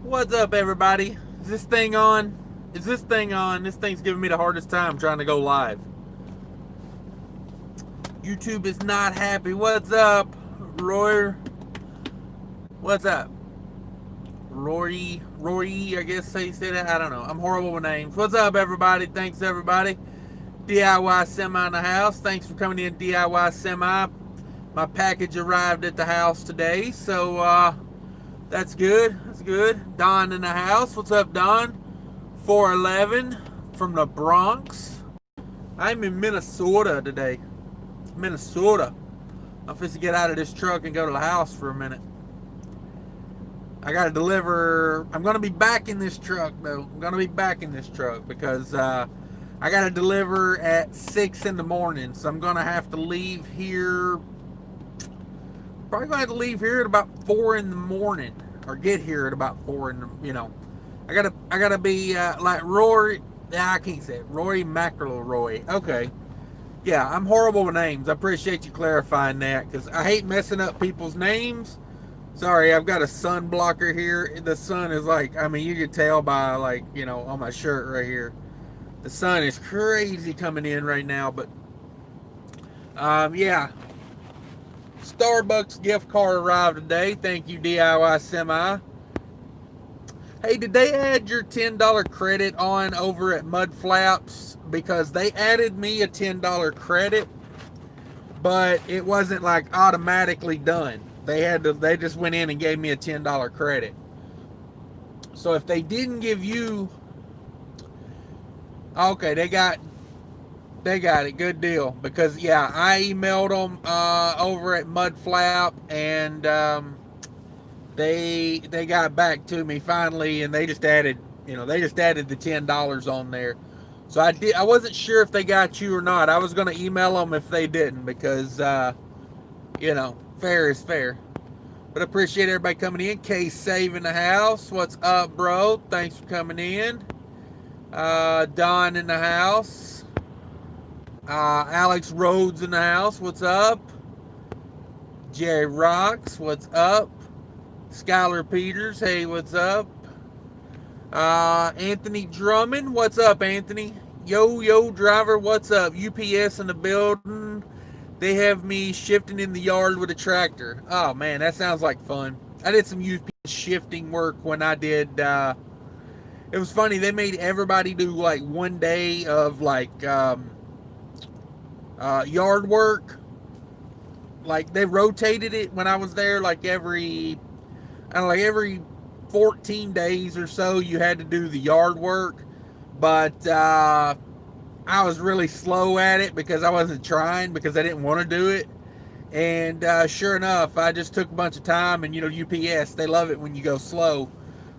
What's up, everybody? Is this thing on? Is this thing on? This thing's giving me the hardest time trying to go live. YouTube is not happy. What's up, Roy? What's up? Rory, I guess they say that. I don't know. I'm horrible with names. What's up, everybody? Thanks, everybody. DIY Semi in the house. Thanks for coming in, DIY Semi. My package arrived at the house today, so that's good. That's good. Don in the house. What's up, Don? 411 from the Bronx. I'm in Minnesota today. Minnesota. I'm supposed to get out of this truck and go to the house for a minute. I got to deliver. I'm going to be back in this truck, though. I'm going to be back in this truck because I got to deliver at 6 in the morning. So I'm going to have to leave here. Probably going to have to leave here at about 4 in the morning. Or get here at about 4 in the, I gotta be like Rory. I can't say it. Rory McElroy. Okay. Yeah, I'm horrible with names. I appreciate you clarifying that because I hate messing up people's names. Sorry, I've got a sun blocker here. The sun is like, you can tell by on my shirt right here. The sun is crazy coming in right now, but yeah. Starbucks gift card arrived today. Thank you, DIY Semi. Hey, did they add your $10 credit on over at Mud Flaps? Because they added me a $10 credit, but it wasn't like automatically done. They just went in and gave me a $10 credit. So if they didn't give you, okay, they got it. Good deal. Because yeah, I emailed them over at Mud Flap, and they got back to me finally, and they just added the $10 on there. So I wasn't sure if they got you or not. I was going to email them if they didn't, because fair is fair. But I appreciate everybody coming in. Case saving the house. What's up, bro? Thanks for coming in. Don in the house. Alex Rhodes in the house. What's up? Jerry Rocks. What's up? Skylar Peters. Hey, what's up? Anthony Drummond. What's up, Anthony? Yo, driver. What's up? UPS in the building. They have me shifting in the yard with a tractor. Oh, man, that sounds like fun. I did some UPS shifting work when I did. It was funny. They made everybody do like one day of yard work. Like they rotated it when I was there, like every 14 days or so you had to do the yard work. But I was really slow at it because I wasn't trying, because I didn't want to do it. And sure enough, I just took a bunch of time, and UPS, they love it when you go slow.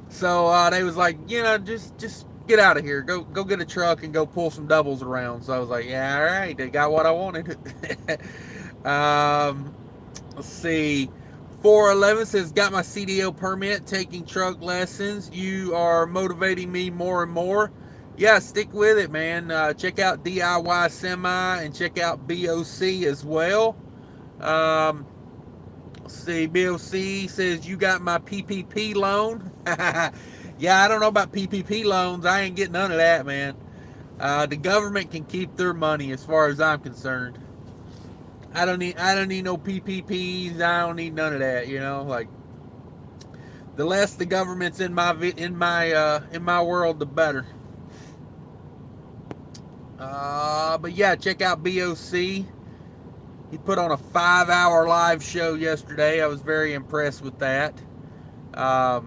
So they was like, just get out of here. Go get a truck and go pull some doubles around. So I was like, yeah, all right, they got what I wanted. Let's see. 411 says, got my CDL permit, taking truck lessons. You are motivating me more and more. Yeah, stick with it, man. Check out DIY Semi and check out BOC as well. Let's see. BOC says, you got my PPP loan. Yeah, I don't know about PPP loans. I ain't getting none of that, man. The government can keep their money as far as I'm concerned. I don't need no PPPs. I don't need none of that. Like the less the government's in my world, the better. But yeah, check out BOC. He put on a 5-hour live show yesterday. I was very impressed with that. I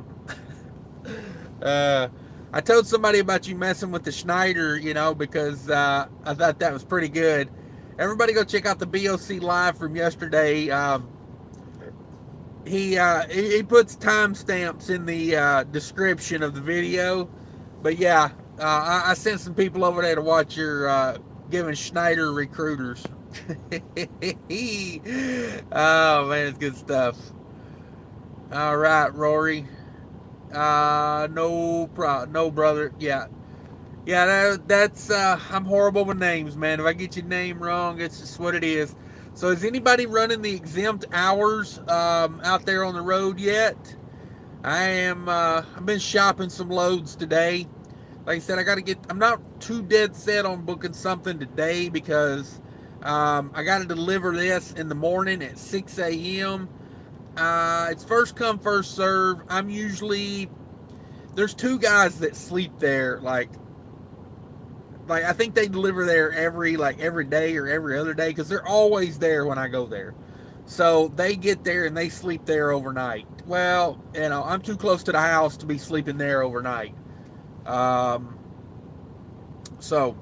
told somebody about you messing with the Schneider, because I thought that was pretty good. Everybody go check out the BOC live from yesterday. He puts timestamps in the description of the video. But yeah, I sent some people over there to watch your giving Schneider recruiters. Oh man, it's good stuff. All right, Rory. No brother. Yeah, that's I'm horrible with names, man. If I get your name wrong, it's just what it is. So is anybody running the exempt hours out there on the road yet? I've been shopping some loads today. Like I said, I'm not too dead set on booking something today because I got to deliver this in the morning at 6 a.m. It's first come, first serve. There's two guys that sleep there. Like I think they deliver there every day or every other day because they're always there when I go there. So they get there and they sleep there overnight. Well, I'm too close to the house to be sleeping there overnight. Um, so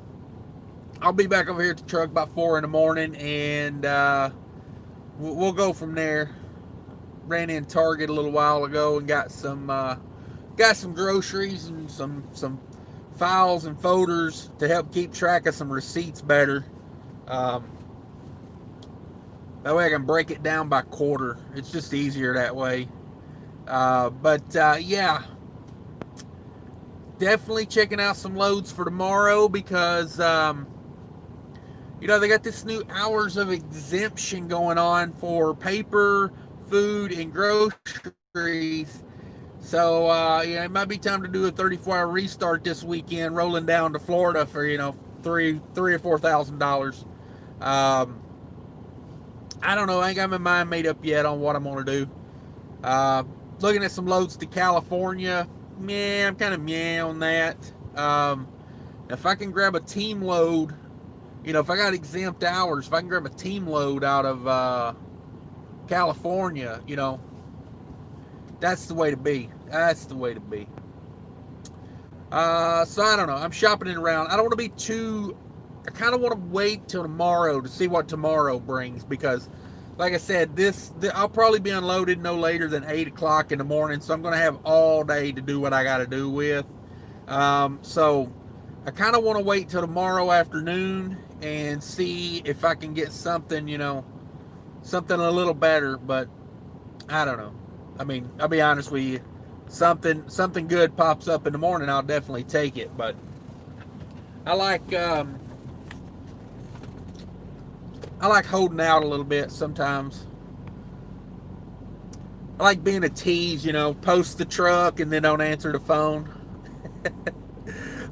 I'll be back over here at the truck about 4 in the morning, and we'll go from there. Ran in Target a little while ago and got some groceries and some files and folders to help keep track of some receipts better. Um, that way I can break it down by quarter. It's just easier that way. Yeah, definitely checking out some loads for tomorrow because they got this new hours of exemption going on for paper, food, and groceries. So it might be time to do a 34-hour restart this weekend, rolling down to Florida for three or $4,000. I don't know. I ain't got my mind made up yet on what I'm gonna do. Looking at some loads to California. I'm kind of on that. If I can grab a team load, if I got exempt hours, if I can grab a team load out of California, that's the way to be. That's the way to be. So I don't know. I'm shopping it around. I don't want to be too. I kind of want to wait till tomorrow to see what tomorrow brings because, like I said, I'll probably be unloaded no later than 8 o'clock in the morning. So I'm going to have all day to do what I got to do with. So I kind of want to wait till tomorrow afternoon and see if I can get something, something a little better. But I don't know. I mean, I'll be honest with you. Something good pops up in the morning, I'll definitely take it. But I like holding out a little bit sometimes. I like being a tease, post the truck and then don't answer the phone.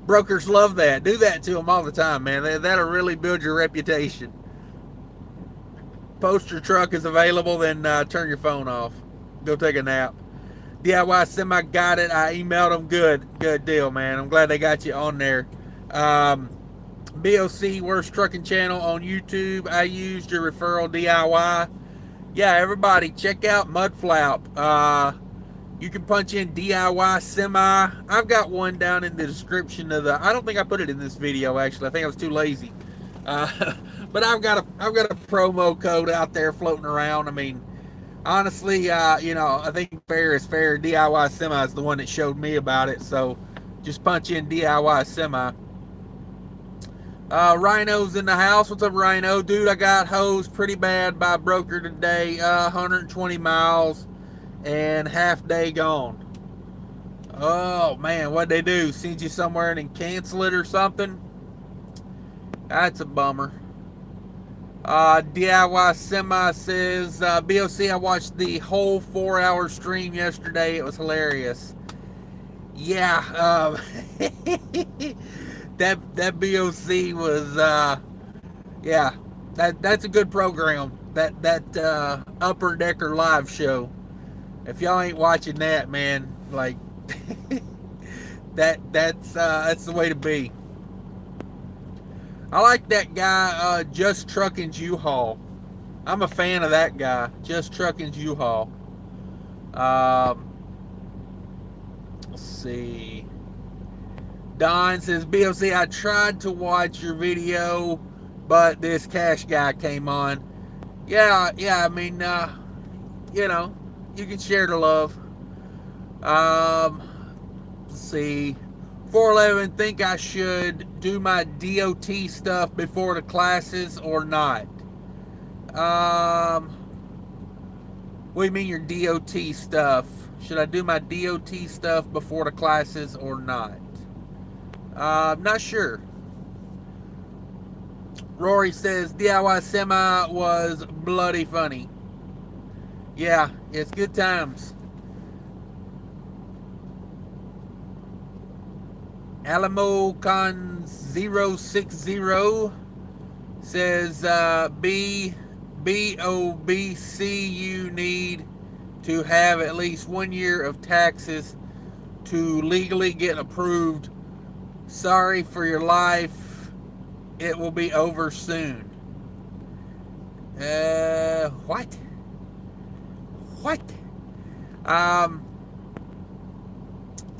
Brokers love that. Do that to them all the time, man. That'll really build your reputation. Post your truck is available, then turn your phone off. Go take a nap. DIY Semi got it. I emailed them. Good deal, man. I'm glad they got you on there. BOC Worst Trucking Channel on YouTube. I used your referral DIY. Yeah, everybody check out Mudflap. You can punch in DIY Semi. I've got one down in the description of I don't think I put it in this video actually. I think I was too lazy. But I've got a promo code out there floating around. I mean, honestly, I think fair is fair. DIY Semi is the one that showed me about it. So just punch in DIY Semi. Rhino's in the house. What's up, Rhino? Dude, I got hosed pretty bad by a broker today. 120 miles and half day gone. Oh, man, what'd they do? Send you somewhere and then cancel it or something? That's a bummer. DIY Semi says, BOC, I watched the whole 4-hour stream yesterday. It was hilarious. Yeah, that BOC was, yeah, that's a good program. That Upper Decker live show. If y'all ain't watching that, man, like, that's the way to be. I like that guy, Just Trucking's U-Haul. I'm a fan of that guy, Just Trucking's U-Haul. Let's see. Don says, BOC, I tried to watch your video, but this cash guy came on. Yeah, I mean, you can share the love. Let's see. 411, think I should do my DOT stuff before the classes or not? What do you mean your DOT stuff? Should I do my DOT stuff before the classes or not? Not sure. Rory says DIY Semi was bloody funny. Yeah, it's good times. Alamo Con 060 says BOBC, you need to have at least 1 year of taxes to legally get approved. Sorry for your life. It will be over soon. What? What?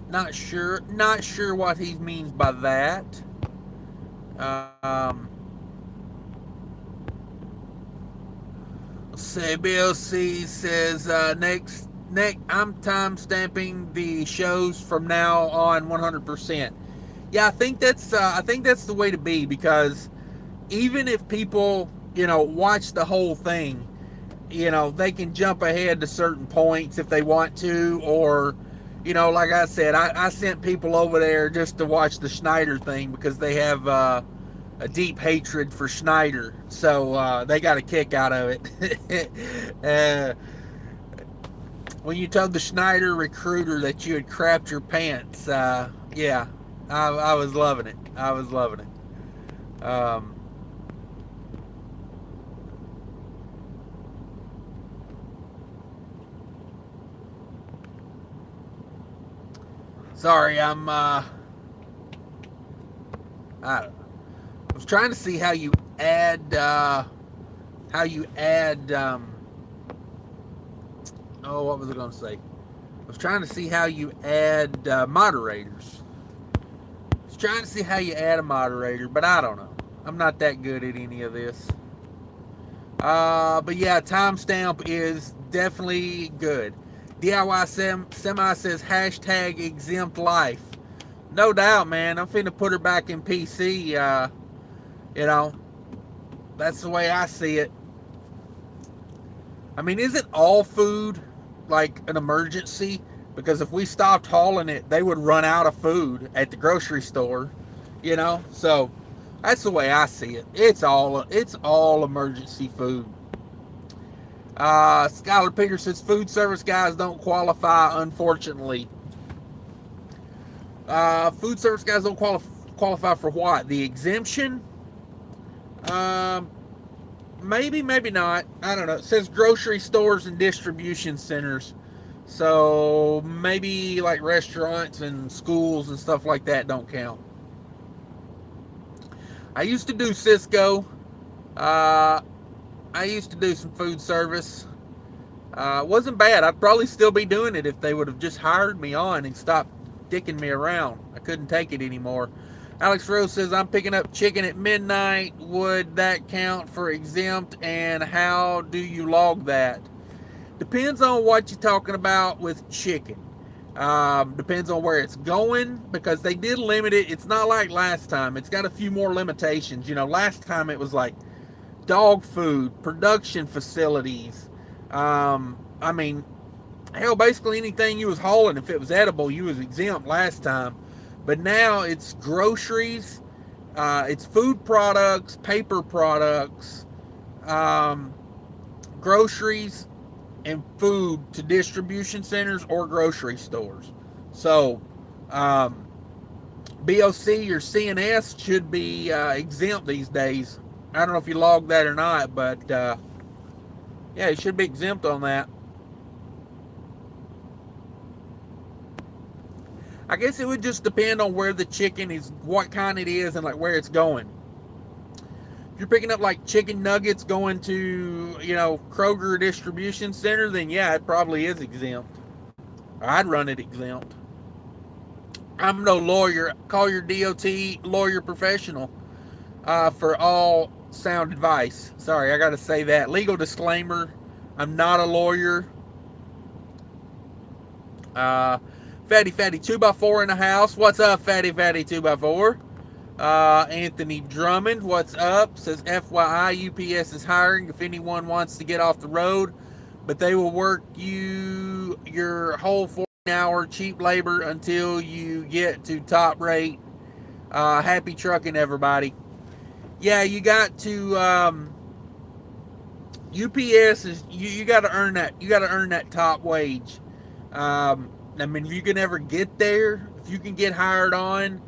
Not sure. Not sure what he means by that. BLC says next. I'm time stamping the shows from now on 100%. Yeah, I think that's the way to be, because even if people, watch the whole thing, they can jump ahead to certain points if they want to, or, like I said, I sent people over there just to watch the Schneider thing because they have a deep hatred for Schneider, so they got a kick out of it. When you told the Schneider recruiter that you had crapped your pants, yeah, I was loving it. I was loving it. Sorry, I don't know. I was trying to see how you add, what was I going to say? I was trying to see how you add moderators. I was trying to see how you add a moderator, but I don't know. I'm not that good at any of this. But yeah, timestamp is definitely good. DIY Semi says hashtag exempt life. No doubt, man. I'm finna put her back in PC. That's the way I see it. I mean, isn't all food like an emergency? Because if we stopped hauling it, they would run out of food at the grocery store. So that's the way I see it. It's all emergency food. Skylar Peter says food service guys don't qualify, unfortunately. Food service guys don't qualify for what? The exemption? Maybe not. I don't know. It says grocery stores and distribution centers. So maybe like restaurants and schools and stuff like that don't count. I used to do Cisco. I used to do some food service. It wasn't bad. I'd probably still be doing it if they would have just hired me on and stopped dicking me around. I couldn't take it anymore. Alex Rose says, I'm picking up chicken at midnight. Would that count for exempt? And how do you log that? Depends on what you're talking about with chicken. Depends on where it's going, because they did limit it. It's not like last time. It's got a few more limitations. Last time it was like dog food, production facilities. Basically anything you was hauling, if it was edible, you was exempt last time. But now it's groceries, it's food products, paper products, groceries, and food to distribution centers or grocery stores. So, BOC or CNS should be exempt these days. I don't know if you log that or not, but yeah, it should be exempt on that. I guess it would just depend on where the chicken is, what kind it is, and like where it's going. If you're picking up like chicken nuggets going to, Kroger distribution center, then yeah, it probably is exempt. I'd run it exempt. I'm no lawyer. Call your DOT lawyer professional for all sound advice. Sorry, I got to say that. Legal disclaimer, I'm not a lawyer. Fatty 2x4 in the house. What's up, Fatty 2x4? Anthony Drummond, what's up? Says FYI, UPS is hiring if anyone wants to get off the road, but they will work you your whole 14-hour cheap labor until you get to top rate. Happy trucking, everybody. Yeah, you got to UPS is you got to earn that. You got to earn that top wage. If you can ever get there, if you can get hired on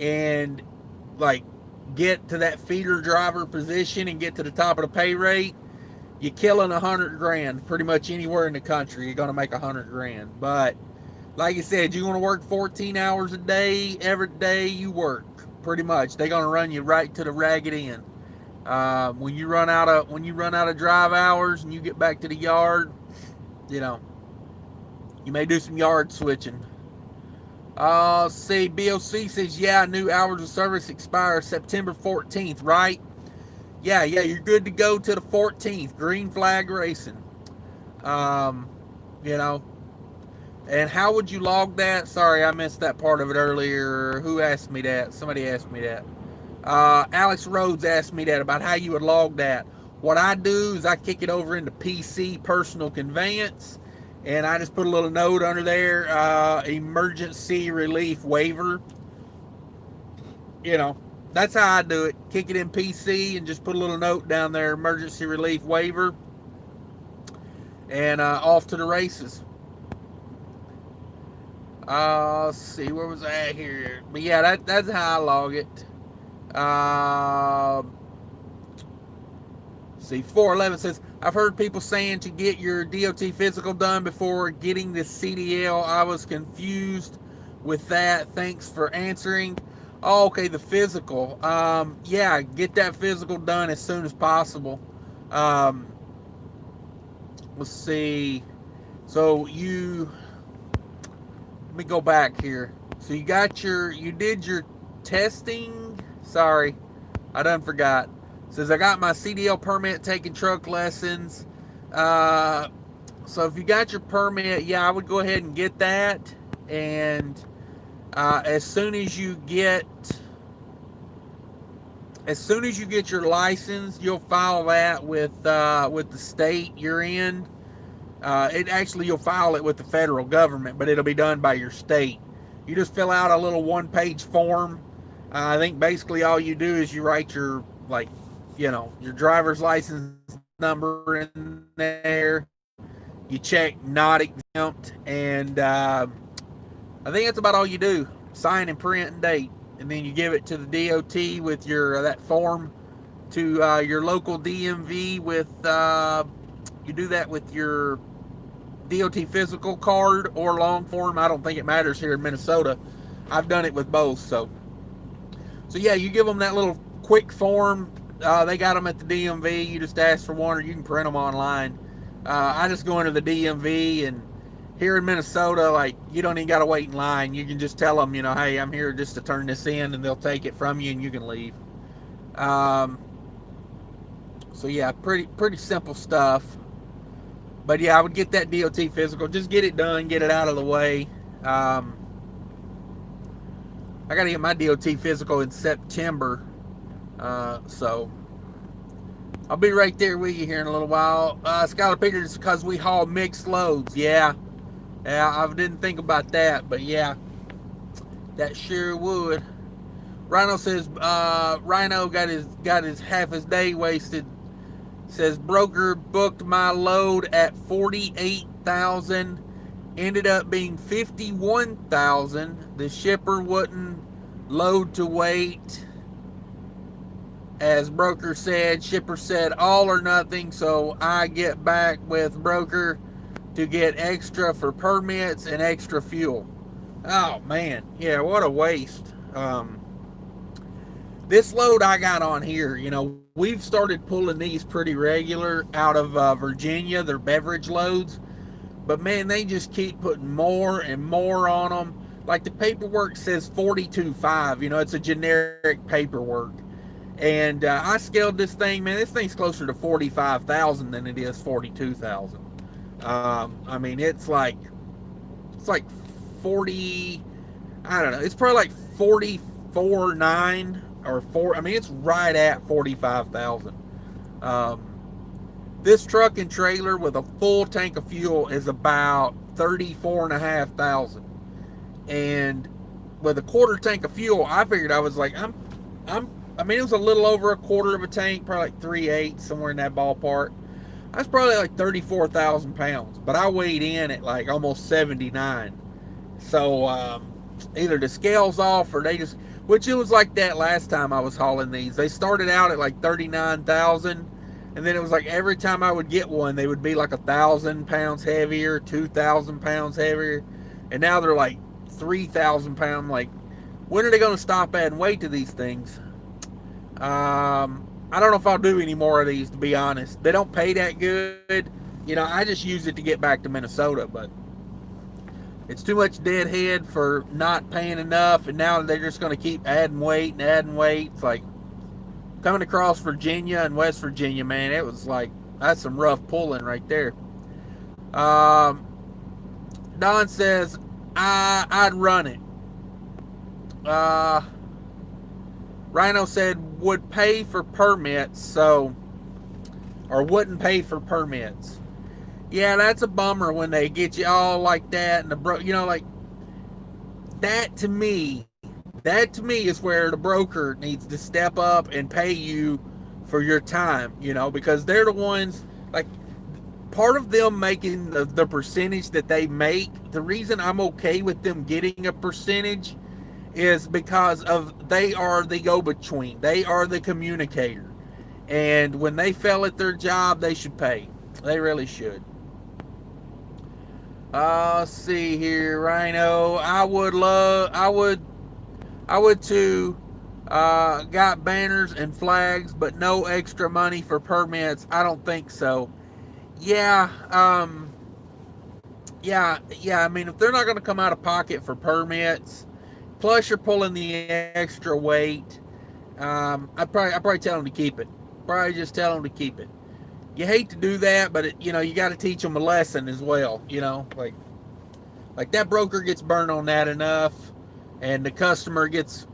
and like get to that feeder driver position and get to the top of the pay rate, you're killing 100 grand pretty much anywhere in the country. You're going to make 100 grand. But like I said, you're going to work 14 hours a day every day you work. Pretty much, they're going to run you right to the ragged end. When you run out of drive hours and you get back to the yard, you know, you may do some yard switching. See, BOC says, yeah, new hours of service expire September 14th, right? Yeah, you're good to go to the 14th. Green flag racing. You know, and how would you log that? Sorry, I missed that part of it earlier. Who asked me that? Somebody asked me that. Alex Rhodes asked me that about how you would log that. What I do is I kick it over into PC personal conveyance, and I just put a little note under there, emergency relief waiver. You know, that's how I do it. Kick it in PC and just put a little note down there, emergency relief waiver, and off to the races. Let's see, where was I at here? But yeah, that's how I log it. See, 411 says, I've heard people saying to get your DOT physical done before getting the CDL. I was confused with that. Thanks for answering. Oh, okay, the physical. Yeah, get that physical done as soon as possible. Let's see. So let me go back here. So you did your testing. Sorry, I done forgot. Says I got my CDL permit, taking truck lessons. So if you got your permit, yeah, I would go ahead and get that. And as soon as you get your license, you'll file that with the state you're in. You'll file it with the federal government, but it'll be done by your state. You just fill out a little one-page form. I think basically all you do is you write your your driver's license number in there. You check not exempt, and I think that's about all you do. Sign and print and date, and then you give it to the DOT with your that form to your local DMV with. You do that with your DOT physical card or long form. I don't think it matters here in Minnesota. I've done it with both. So yeah, you give them that little quick form. They got them at the DMV. You just ask for one, or you can print them online. I just go into the DMV, and here in Minnesota, like, you don't even got to wait in line. You can just tell them, hey, I'm here just to turn this in, and they'll take it from you, and you can leave. So yeah, pretty simple stuff. But yeah, I would get that DOT physical. Just get it done, get it out of the way. I got to get my DOT physical in September. So I'll be right there with you here in a little while. Skylar Peters, because we haul mixed loads. Yeah, I didn't think about that, but yeah, that sure would. Rhino says, Rhino got his half his day wasted. Says, broker booked my load at 48,000, ended up being 51,000. The shipper wouldn't load to weight. As broker said, shipper said all or nothing, so I get back with broker to get extra for permits and extra fuel. Oh man, yeah, what a waste. This load I got on here, we've started pulling these pretty regular out of Virginia. They're beverage loads, but man, they just keep putting more and more on them. Like the paperwork says 42.5. It's a generic paperwork. And I scaled this thing, man. This thing's closer to 45,000 than it is 42,000. I mean, it's like 40. I don't know. It's probably like 44.9 or 4. I mean, it's right at 45,000. This truck and trailer with a full tank of fuel is about 34,500. And with a quarter tank of fuel, I figured I was like, I mean, it was a little over a quarter of a tank, probably like 3/8, somewhere in that ballpark. That's probably like 34,000 pounds, but I weighed in at like almost 79. So either the scale's off, or which it was like that last time I was hauling these. They started out at like 39,000, and then it was like every time I would get one, they would be like 1,000 pounds heavier, 2,000 pounds heavier, and now they're like 3,000 pounds. Like, when are they going to stop adding weight to these things? I don't know if I'll do any more of these, to be honest. They don't pay that good. You know, I just use it to get back to Minnesota, but it's too much deadhead for not paying enough, and now they're just going to keep adding weight and adding weight. It's like coming across Virginia and West Virginia, man. It was like, that's some rough pulling right there. Don says, I'd run it. Rhino said would pay for permits, or wouldn't pay for permits. Yeah, that's a bummer when they get you all like that, and like that to me is where the broker needs to step up and pay you for your time, because they're the ones, like, part of them making the percentage that they make. The reason I'm okay with them getting a percentage is because they are the go-between. They are the communicator. And when they fail at their job, they should pay. They really should. Let's see here, Rhino. I would too. Got banners and flags, but no extra money for permits. I don't think so. Yeah, I mean, if they're not going to come out of pocket for permits, plus you're pulling the extra weight, I'd probably tell them to keep it. Probably just tell them to keep it. You hate to do that, but you got to teach them a lesson as well. Like that broker gets burned on that enough, and the customer's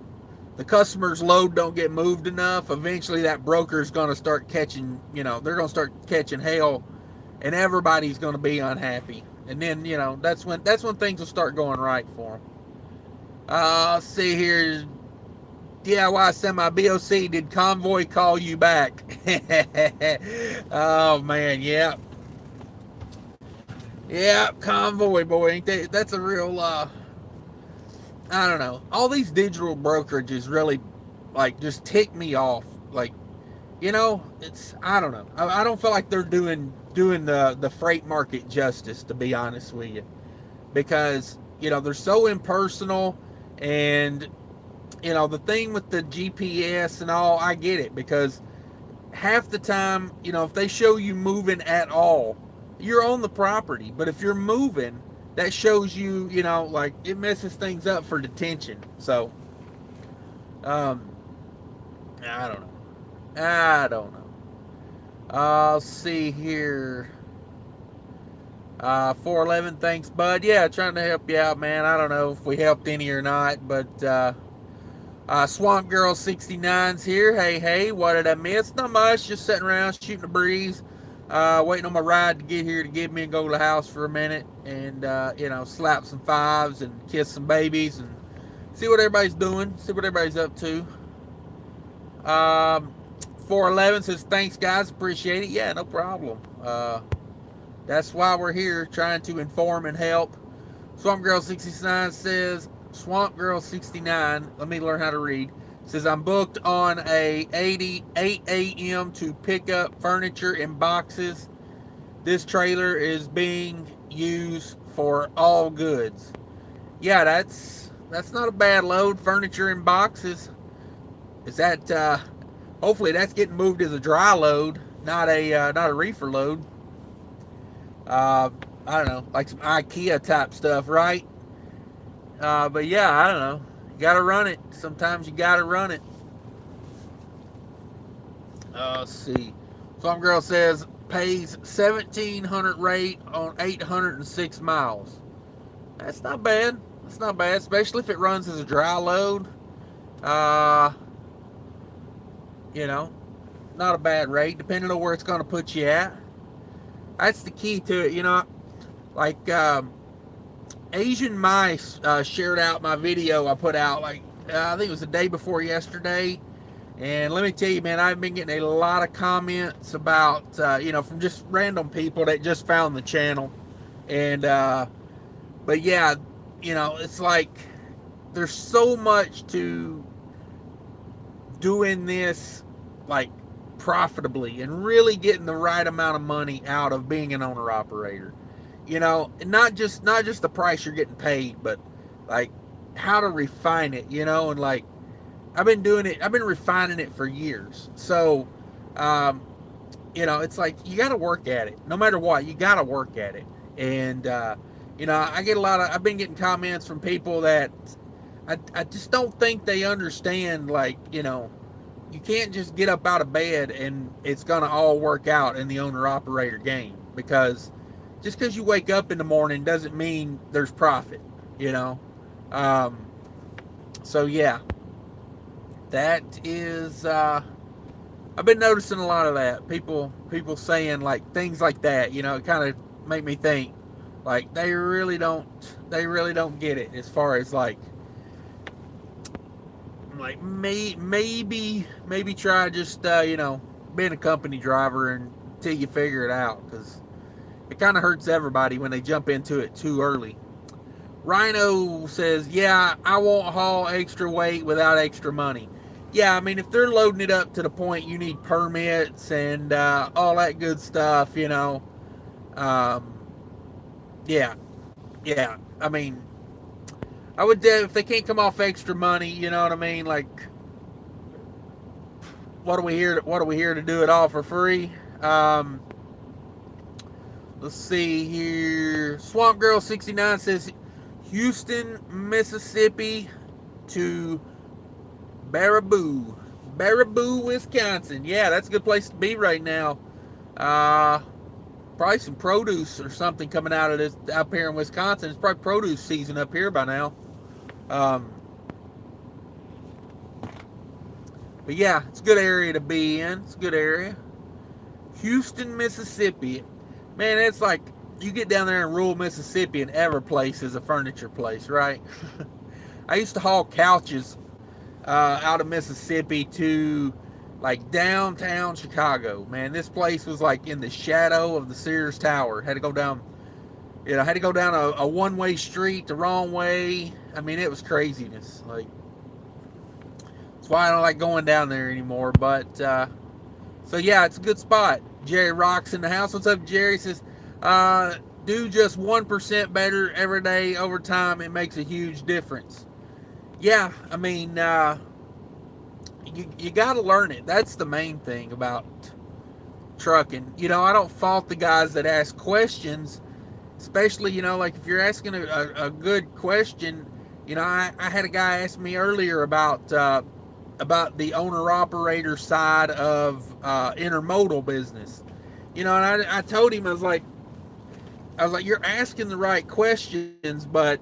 load don't get moved enough. Eventually, that broker's going to start catching. They're going to start catching hell, and everybody's going to be unhappy. And then that's when things will start going right for them. Let's see here. DIY Semi BOC, did Convoy call you back? Oh man, yeah, Convoy boy, ain't that's a real I don't know. All these digital brokerages really just tick me off. Like, it's, I don't know. I don't feel like they're doing the freight market justice, to be honest with you, because they're so impersonal. And the thing with the GPS and all, I get it, because half the time, if they show you moving at all, you're on the property. But if you're moving, that shows you, like, it messes things up for detention. So, I don't know. I'll see here. 411, thanks, bud. Yeah, trying to help you out, man. I don't know if we helped any or not, but Swamp Girl 69's here. Hey, what did I miss? Not much, just sitting around shooting a breeze, waiting on my ride to get here to give me and go to the house for a minute, and slap some fives and kiss some babies and see what everybody's doing, see what everybody's up to. 411 says, thanks guys, appreciate it. Yeah, no problem. That's why we're here, trying to inform and help. Swamp Girl 69 says, Swamp Girl 69, let me learn how to read, says, I'm booked on a 8 a.m. to pick up furniture in boxes. This trailer is being used for all goods. Yeah, that's not a bad load, furniture in boxes. Is that, hopefully that's getting moved as a dry load, not a reefer load. I don't know, like some IKEA type stuff, right? But yeah, I don't know. You gotta run it. Sometimes you gotta run it. Let's see. Some girl says pays 1,700 rate on 806 miles. That's not bad. That's not bad, especially if it runs as a dry load. Not a bad rate, depending on where it's going to put you at. That's the key to it, like Asian Mice shared out my video I put out, I think it was the day before yesterday, and let me tell you, man, I've been getting a lot of comments about, from just random people that just found the channel, and, but yeah, it's like, there's so much to doing this like profitably and really getting the right amount of money out of being an owner operator. You know, not just the price you're getting paid, but like how to refine it, you know, and like I've been refining it for years. So um you know, it's like you got to work at it. No matter what, you got to work at it. And you know, I've been getting comments from people that I just don't think they understand, like, you know, you can't just get up out of bed and it's going to all work out in the owner operator game, because just because you wake up in the morning doesn't mean there's profit, you know. Um, so yeah, that is I've been noticing a lot of that. People saying like things like that, you know, it kind of make me think like they really don't get it, as far as like maybe try just you know, being a company driver until you figure it out, because it kind of hurts everybody when they jump into it too early. Rhino says, yeah, I won't haul extra weight without extra money. Yeah, I mean, if they're loading it up to the point you need permits and all that good stuff, you know, um, yeah, yeah. I mean, I would, if they can't come off extra money, you know what I mean? Like, what are we here to do it all for free? Let's see here. Swamp Girl 69 says Houston, Mississippi to Baraboo, Wisconsin. Yeah, that's a good place to be right now. Probably some produce or something coming out of this up here in Wisconsin. It's probably produce season up here by now. Um, but yeah, it's a good area to be in. It's a good area. Houston, Mississippi. Man, it's like you get down there in rural Mississippi and every place is a furniture place, right? I used to haul couches out of Mississippi to like downtown Chicago. Man, this place was like in the shadow of the Sears Tower. Had to go down, you know, had to go down a one-way street the wrong way. I mean, it was craziness. Like, that's why I don't like going down there anymore. But so yeah, it's a good spot. Jerry Rocks in the house. What's up, Jerry? He says, do just 1% better every day over time. It makes a huge difference. Yeah, I mean, you got to learn it. That's the main thing about trucking. You know, I don't fault the guys that ask questions, especially, you know, like if you're asking a good question. You know, I had a guy ask me earlier about the owner operator side of intermodal business. You know, and I told him, I was like, you're asking the right questions, but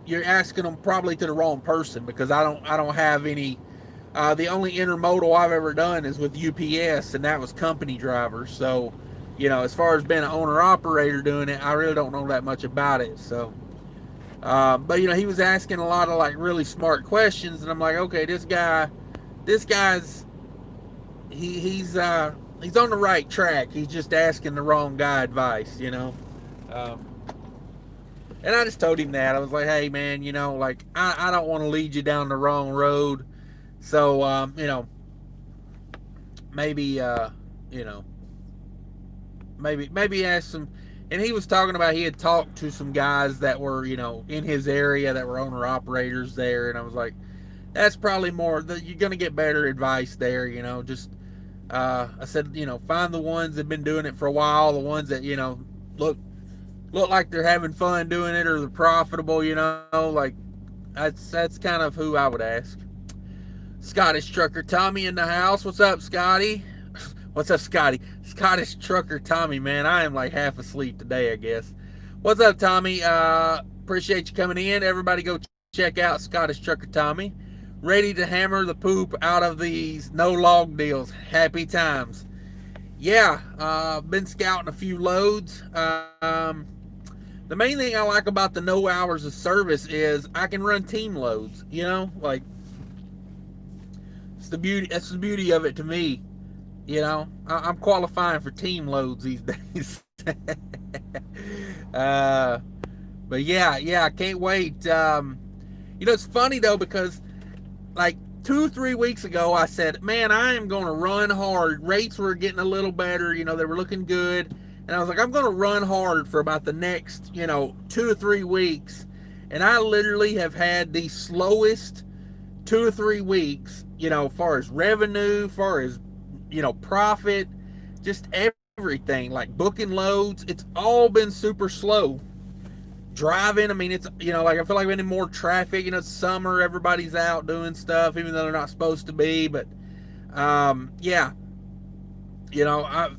you're asking them probably to the wrong person, because I don't have any. The only intermodal I've ever done is with UPS, and that was company drivers. So, you know, as far as being an owner operator doing it, I really don't know that much about it. So, but you know, he was asking a lot of like really smart questions, and I'm like, okay, this guy's he's on the right track. He's just asking the wrong guy advice, you know. Um, and I just told him that. I was like, hey man, you know, like I don't want to lead you down the wrong road. So you know, maybe you know, maybe ask some. And he was talking about he had talked to some guys that were, you know, in his area that were owner operators there, and I was like, that's probably more. You're gonna get better advice there, you know. Just I said, you know, find the ones that have been doing it for a while, the ones that, you know, look like they're having fun doing it, or they're profitable, you know. Like that's kind of who I would ask. Scottish trucker Tommy in the house. What's up, Scotty? What's up, Scotty? Scottish trucker Tommy, man. I am like half asleep today, I guess. What's up, Tommy? Appreciate you coming in. Everybody go check out Scottish trucker Tommy. Ready to hammer the poop out of these no log deals. Happy times. Yeah, been scouting a few loads. The main thing I like about the no hours of service is I can run team loads. You know, like it's the beauty. That's the beauty of it to me. You know, I'm qualifying for team loads these days. But yeah, I can't wait. You know, it's funny though, because like 2 or 3 weeks ago, I said, man, I am going to run hard. Rates were getting a little better. They were looking good. And I was like, I'm going to run hard for about the next, 2 or 3 weeks. And I literally have had the slowest 2 or 3 weeks, far as revenue, far as, profit, just everything, like booking loads. It's all been super slow. Driving, I mean, it's, like I feel like we're in more traffic. It's summer, everybody's out doing stuff, even though they're not supposed to be. But, yeah, I,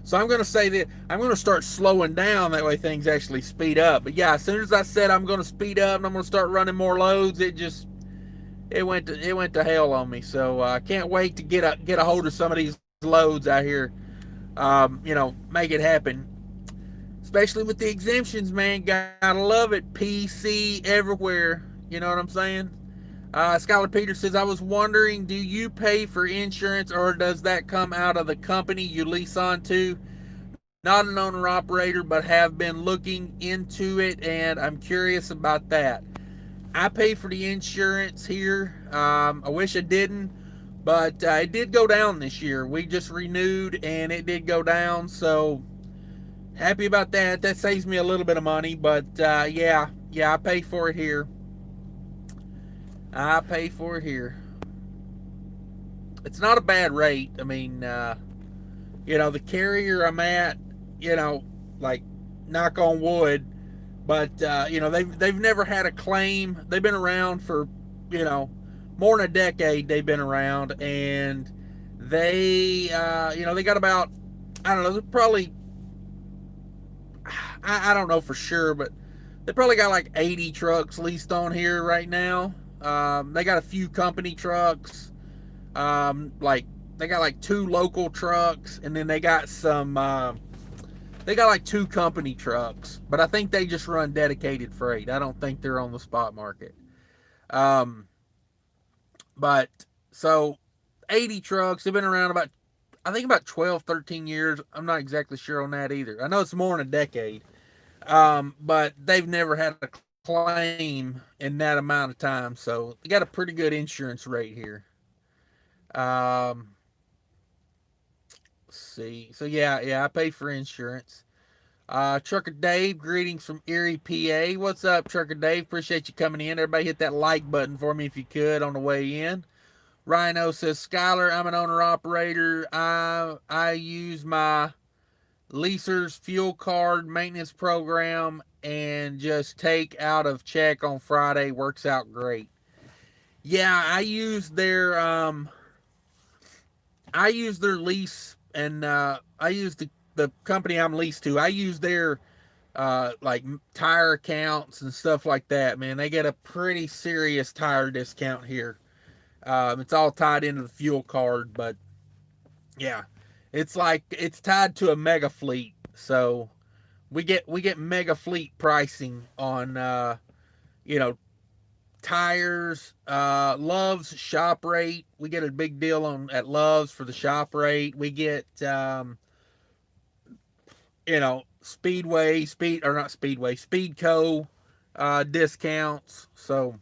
so I'm going to say that I'm going to start slowing down. That way things actually speed up. But yeah, as soon as I said I'm going to speed up and I'm going to start running more loads, it went to hell on me. So I can't wait to get a hold of some of these loads out here. Make it happen. Especially with the exemptions, man. Gotta love it. PC everywhere. You know what I'm saying? Skylar Peters says, I was wondering, do you pay for insurance or does that come out of the company you lease onto? Not an owner operator, but have been looking into it, and I'm curious about that. I pay for the insurance here. I wish I didn't, but it did go down this year. We just renewed, and it did go down, so happy about that. That saves me a little bit of money, but yeah, I pay for it here. I pay for it here. It's not a bad rate. I mean, the carrier I'm at, like, knock on wood, but they've never had a claim. They've been around for, more than a decade. They've been around, and they they got about, I don't know, probably, I don't know for sure, but they probably got like 80 trucks leased on here right now. They got a few company trucks. Like, they got like 2 local trucks, and then they got some. They got like 2 company trucks, but I think they just run dedicated freight. I don't think they're on the spot market. Um, but so 80 trucks. They've been around about, I think, about 12, 13 years. I'm not exactly sure on that either. I know it's more than a decade. But they've never had a claim in that amount of time, so they got a pretty good insurance rate here. Um, let's see. So yeah, I pay for insurance. Trucker Dave, greetings from Erie, PA. What's up, Trucker Dave? Appreciate you coming in. Everybody hit that like button for me if you could on the way in. Rhino says, Skylar, I'm an owner operator. I use my leaser's fuel card maintenance program and just take out of check on Friday. Works out great. Yeah, I use their lease, and I use the company I'm leased to. I use their like tire accounts and stuff like that. Man, they get a pretty serious tire discount here. It's all tied into the fuel card, but yeah, it's tied to a mega fleet, so we get mega fleet pricing on you know tires. Love's shop rate, we get a big deal on at Love's for the shop rate. We get Speedco discounts. So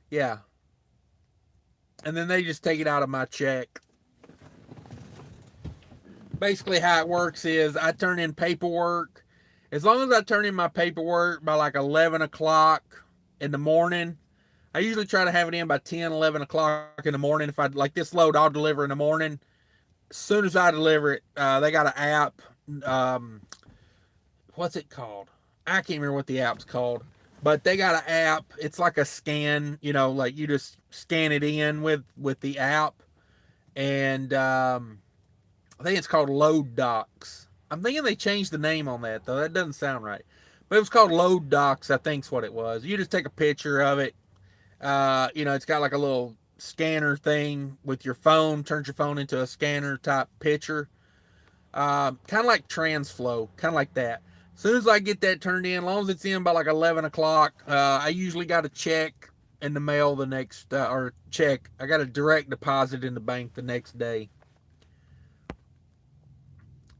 yeah, and then they just take it out of my check. Basically, how it works is I turn in paperwork. As long as I turn in my paperwork by like 11 o'clock in the morning, I usually try to have it in by 10, 11 o'clock in the morning. If I like this load, I'll deliver in the morning. As soon as I deliver it, they got an app. Um, what's it called? I can't remember what the app's called, but they got an app. It's like a scan, like you just scan it in with the app, and I think it's called Load Docs. I'm thinking they changed the name on that, though. That doesn't sound right. But it was called Load Docs, I think's what it was. You just take a picture of it. It's got like a little scanner thing with your phone, turns your phone into a scanner type picture. Kind of like TransFlow, kind of like that. As soon as I get that turned in, as long as it's in by like 11 o'clock, I usually got a check in the mail the next, or check. I got a direct deposit in the bank the next day.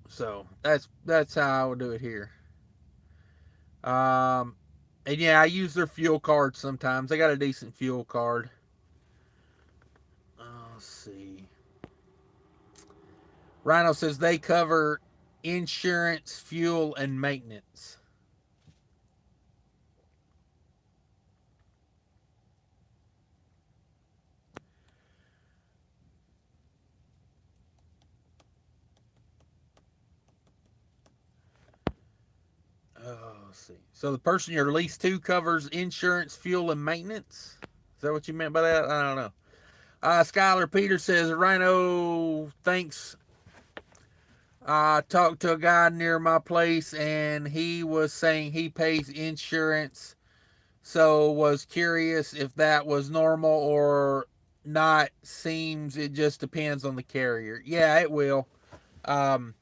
So that's how I would do it here. Um, And yeah, I use their fuel card sometimes. They got a decent fuel card. Let's see. Rhino says they cover insurance, fuel, and maintenance. Let's see. So the person you're leased to covers insurance, fuel, and maintenance. Is that what you meant by that? I don't know. Skylar Peter says, Rhino, thanks. I talked to a guy near my place and he was saying he pays insurance. So was curious if that was normal or not. Seems it just depends on the carrier. Yeah, it will. Um,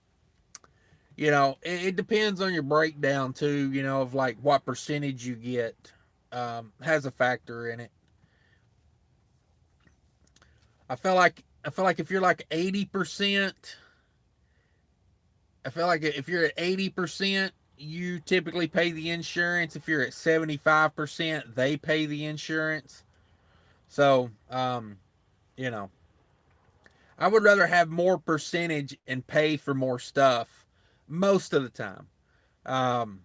it depends on your breakdown too, of like what percentage you get. Has a factor in it. I feel like if you're like 80%, I feel like if you're at 80%, you typically pay the insurance. If you're at 75%, they pay the insurance. So, you know, I would rather have more percentage and pay for more stuff most of the time. Um,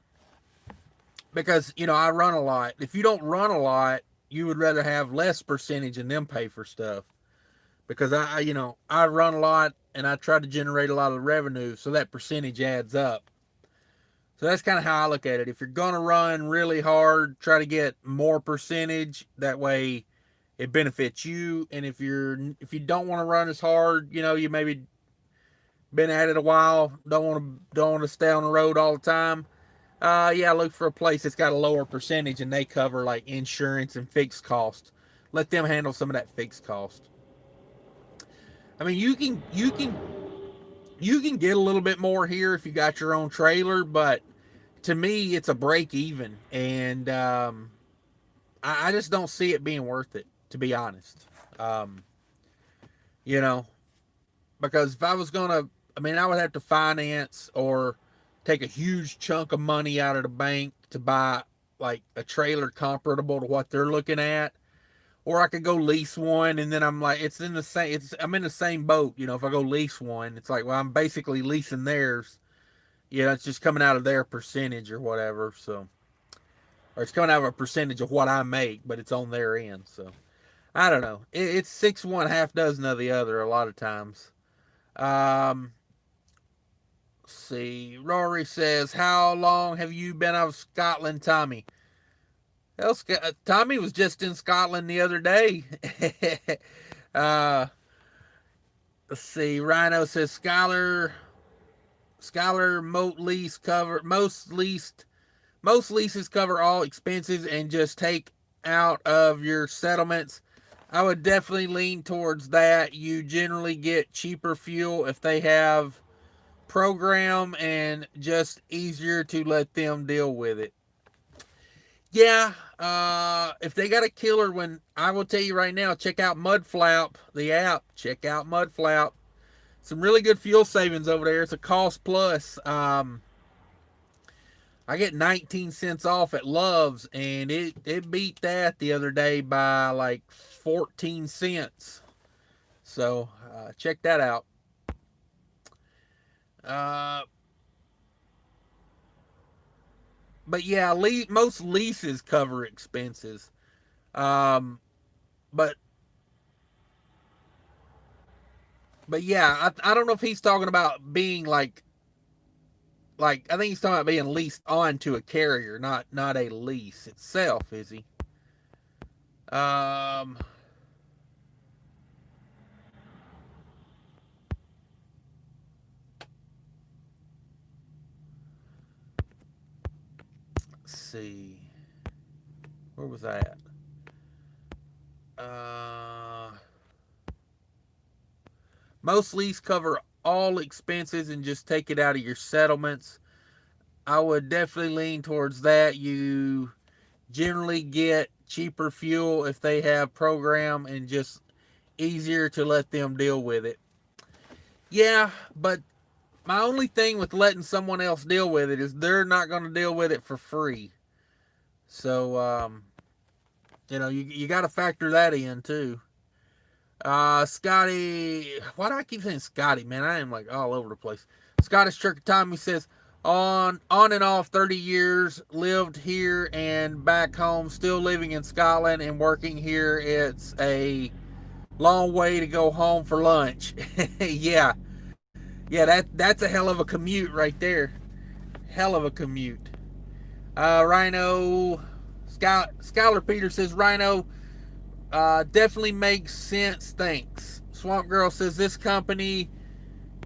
because, I run a lot. If you don't run a lot, you would rather have less percentage and then pay for stuff. Because I run a lot and I try to generate a lot of revenue, so that percentage adds up. So that's kind of how I look at it. If you're going to run really hard, try to get more percentage. That way it benefits you. And if you don't want to run as hard, you maybe been at it a while, don't want to stay on the road all the time. Yeah, look for a place that's got a lower percentage and they cover like insurance and fixed cost. Let them handle some of that fixed cost. I mean, you can get a little bit more here if you got your own trailer, but to me, it's a break even, and I just don't see it being worth it, to be honest. Um, you know, because if I was gonna, I mean, I would have to finance or take a huge chunk of money out of the bank to buy like a trailer comparable to what they're looking at, or I could go lease one, and then I'm like, I'm in the same boat. If I go lease one, it's like, well, I'm basically leasing theirs. It's just coming out of their percentage or whatever. So, or it's coming out of a percentage of what I make, but it's on their end. So, I don't know. It's six one, half dozen of the other a lot of times. Um, let's see. Rory says, "How long have you been out of Scotland, Tommy?" Well, Tommy was just in Scotland the other day. uh, let's see. Rhino says, Skylar Moat lease cover most leases cover all expenses and just take out of your settlements. I would definitely lean towards that. You generally get cheaper fuel if they have program and just easier to let them deal with it. Yeah, if they got a killer when I will tell you right now, check out Mudflap, the app. Check out Mudflap. Some really good fuel savings over there. It's a cost plus. I get 19 cents off at Love's, and it beat that the other day by like 14 cents. So check that out. Uh, but yeah, most leases cover expenses. Um, but but yeah, I don't know if he's talking about being like I think he's talking about being leased onto a carrier, not a lease itself, is he? Um, let's see, where was I at? Uh, most lease cover all expenses and just take it out of your settlements. I would definitely lean towards that. You generally get cheaper fuel if they have program and just easier to let them deal with it. Yeah, but my only thing with letting someone else deal with it is they're not going to deal with it for free. So, you got to factor that in too. Scotty, why do I keep saying Scotty, man? I am like all over the place. Scottish Trucker Tommy says, on and off 30 years, lived here and back home, still living in Scotland and working here. It's a long way to go home for lunch. Yeah, yeah, that's a hell of a commute right there. Hell of a commute. Rhino, Skylar Peter says, Rhino, definitely makes sense. Thanks. Swamp Girl says this company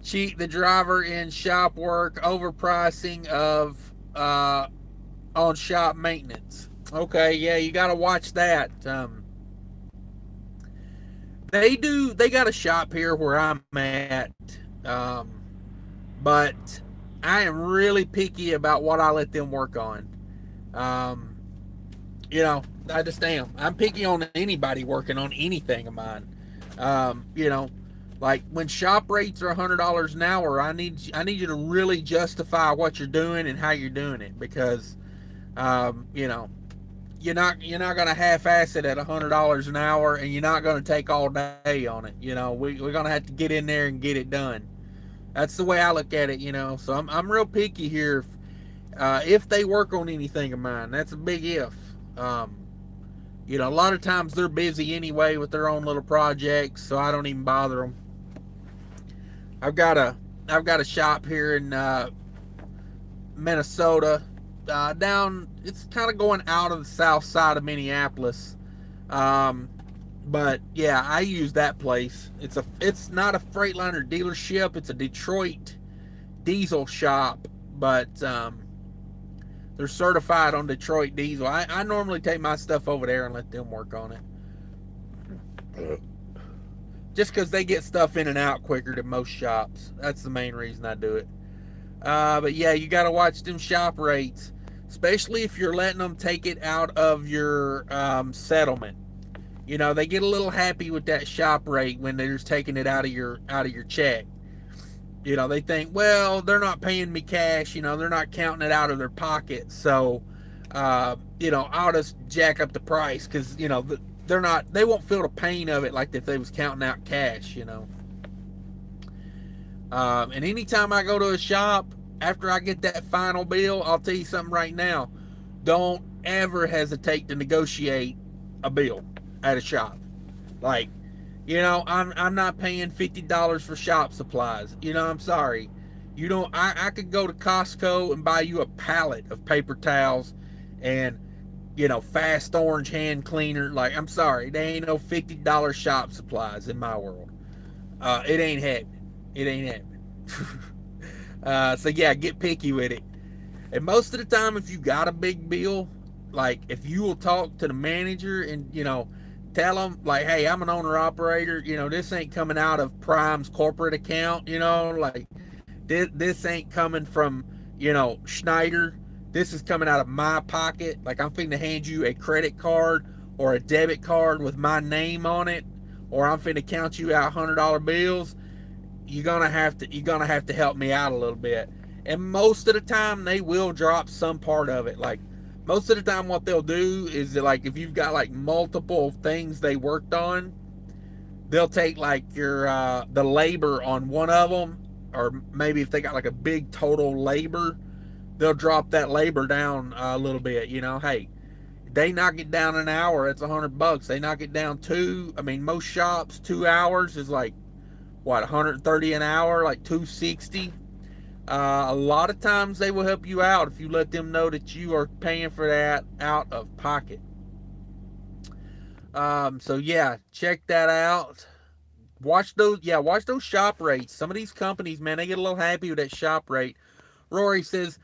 cheat the driver in shop work, overpricing of on shop maintenance. Okay, yeah, you got to watch that. They got a shop here where I'm at, but I am really picky about what I let them work on. Um, I just am. I'm picky on anybody working on anything of mine. You know, like when shop rates are $100 an hour, I need you to really justify what you're doing and how you're doing it, because um, you know you're not gonna half-ass it at $100 an hour, and you're not gonna take all day on it. We're gonna have to get in there and get it done. That's the way I look at it. So I'm real picky here. If they work on anything of mine, that's a big if. Um, a lot of times they're busy anyway with their own little projects, so I don't even bother them. I've got a I've got a shop here in Minnesota. Down, it's kind of going out of the south side of Minneapolis. Um, but yeah, I use that place. It's not a Freightliner dealership. It's a Detroit diesel shop, but they're certified on Detroit diesel. I normally take my stuff over there and let them work on it. Just because they get stuff in and out quicker than most shops. That's the main reason I do it. But yeah, you got to watch them shop rates, especially if you're letting them take it out of your settlement. They get a little happy with that shop rate when they're just taking it out of your check. They think, well, they're not paying me cash. They're not counting it out of their pocket. So, I'll just jack up the price because, they won't feel the pain of it like if they was counting out cash. And anytime I go to a shop, after I get that final bill, I'll tell you something right now. Don't ever hesitate to negotiate a bill at a shop. Like, I'm not paying $50 for shop supplies. I'm sorry. I could go to Costco and buy you a pallet of paper towels and, fast orange hand cleaner. Like, I'm sorry. There ain't no $50 shop supplies in my world. It ain't happening. It ain't happening. So yeah, get picky with it. And most of the time, if you got a big bill, like if you will talk to the manager and tell them like, hey, I'm an owner operator. This ain't coming out of Prime's corporate account. Like this ain't coming from Schneider. This is coming out of my pocket. Like I'm finna hand you a credit card or a debit card with my name on it, or I'm finna count you out $100 bills. You're gonna have to help me out a little bit. And most of the time they will drop some part of it. Like most of the time what they'll do is that, like, if you've got like multiple things they worked on, they'll take like your the labor on one of them, or maybe if they got like a big total labor, they'll drop that labor down a little bit. Hey, they knock it down an hour, it's $100. They knock it down two. I mean, most shops 2 hours is like what, 130 an hour, like 260. A lot of times they will help you out if you let them know that you are paying for that out of pocket. So yeah, check that out. Watch those shop rates. Some of these companies, man, they get a little happy with that shop rate. Rory says,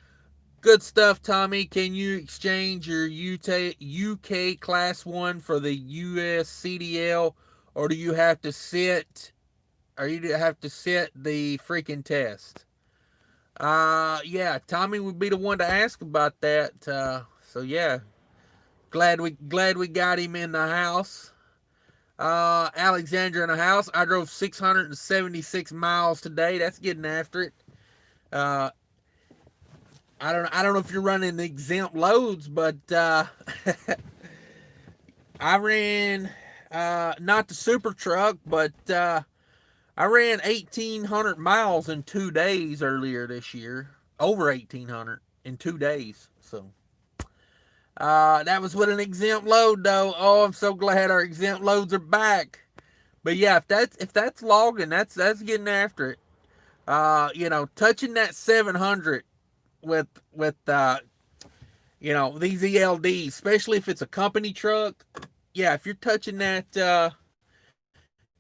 good stuff, Tommy. Can you exchange your UK Class 1 for the US CDL, or do you have to sit the freaking test? Yeah, Tommy would be the one to ask about that. So yeah, glad we got him in the house. Alexandra in the house. I drove 676 miles today. That's getting after it. Uh, I don't know if you're running exempt loads, but I ran not the super truck, but I ran 1,800 miles in 2 days earlier this year. Over 1,800 in 2 days. So that was with an exempt load, though. Oh, I'm so glad our exempt loads are back. But yeah, if that's logging, that's getting after it. Touching that 700 with these ELDs, especially if it's a company truck. Yeah, if you're touching that, if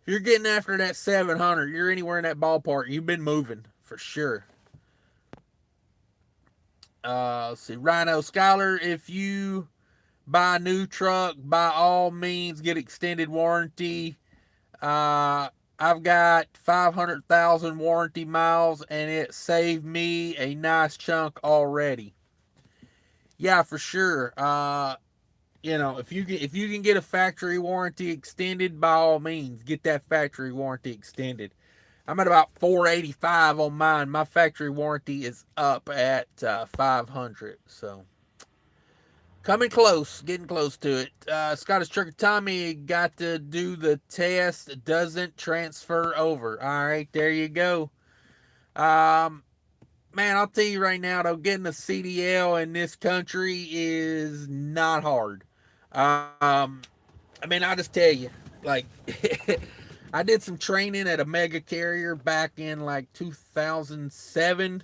you're getting after that 700, you're anywhere in that ballpark. You've been moving for sure. Let's see, Rhino Skyler, if you buy a new truck, by all means get extended warranty. I've got 500,000 warranty miles, and it saved me a nice chunk already. Yeah, for sure. If you can get a factory warranty extended, by all means, get that factory warranty extended. I'm at about 485 on mine. My factory warranty is up at 500. So coming close, getting close to it. Scottish Trucker Tommy got to do the test. Doesn't transfer over. All right, there you go. Man, I'll tell you right now, though, getting a CDL in this country is not hard. I'll just tell you, like, I did some training at a mega carrier back in like 2007,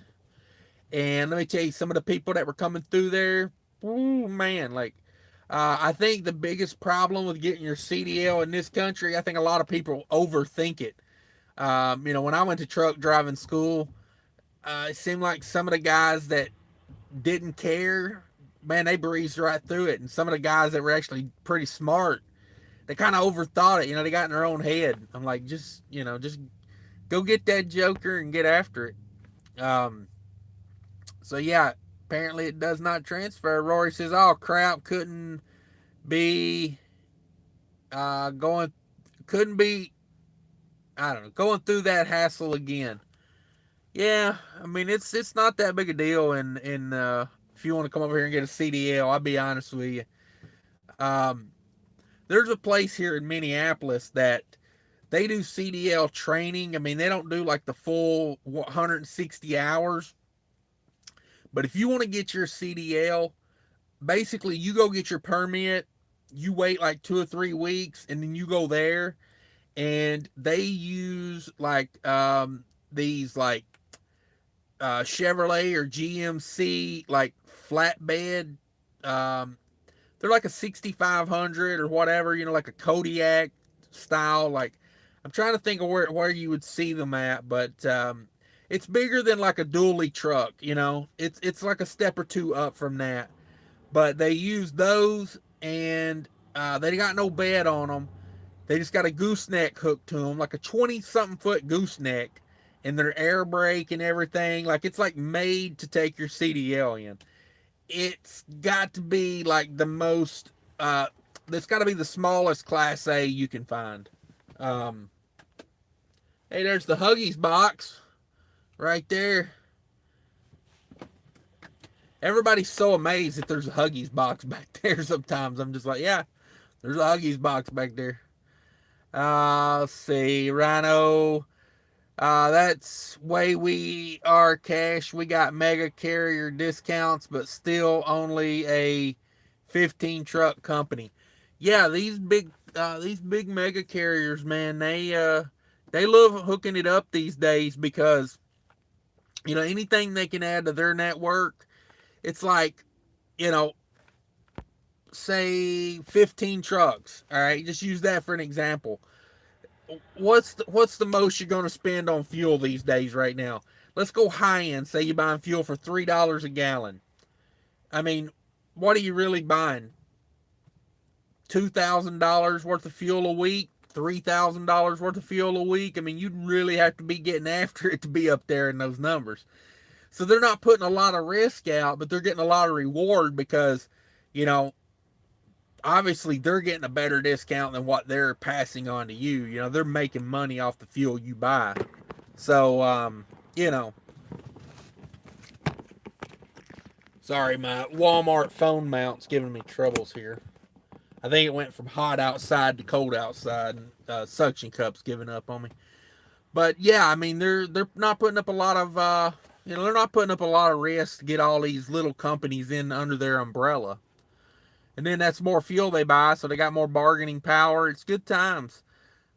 and let me tell you, some of the people that were coming through there, ooh man, like, I think the biggest problem with getting your CDL in this country, I think a lot of people overthink it. When I went to truck driving school, it seemed like some of the guys that didn't care, man, they breezed right through it. And some of the guys that were actually pretty smart, they kind of overthought it. They got in their own head. I'm like, just go get that joker and get after it. So yeah, apparently it does not transfer. Rory says, "Oh crap, be going, couldn't be, I don't know, going through that hassle again." Yeah, I mean it's not that big a deal. And if you want to come over here and get a CDL, I'll be honest with you. There's a place here in Minneapolis that they do CDL training. I mean, they don't do like the full 160 hours. But if you want to get your CDL, basically you go get your permit, you wait like 2 or 3 weeks, and then you go there, and they use like these like Chevrolet or GMC like flatbed. They're like a 6500 or whatever, like a Kodiak style. Like, I'm trying to think of where you would see them at, but it's bigger than like a dually truck. It's like a step or two up from that. But they use those, and they got no bed on them. They just got a gooseneck hooked to them, like a 20-something foot gooseneck, and their air brake and everything. Like, it's like made to take your CDL in. It's got to be like the most, it's got to be the smallest Class A you can find. Hey, there's the Huggies box right there. Everybody's so amazed that there's a Huggies box back there sometimes. I'm just like, yeah, there's a Huggies box back there. Let's see, Rhino. That's way we are cash. We got mega carrier discounts, but still only a 15 truck company. Yeah, these big mega carriers, man, they love hooking it up these days because anything they can add to their network. It's like, say 15 trucks. All right, just use that for an example. What's the most you're going to spend on fuel these days right now? Let's go high end. Say you're buying fuel for $3 a gallon. I mean, what are you really buying? $2,000 worth of fuel a week? $3,000 worth of fuel a week? I mean, you'd really have to be getting after it to be up there in those numbers. So they're not putting a lot of risk out, but they're getting a lot of reward because, obviously they're getting a better discount than what they're passing on to you. They're making money off the fuel you buy. So, Sorry, my Walmart phone mount's giving me troubles here. I think it went from hot outside to cold outside, and suction cups giving up on me. But yeah, I mean they're not putting up a lot of they're not putting up a lot of risk to get all these little companies in under their umbrella. And then that's more fuel they buy, so they got more bargaining power. It's good times.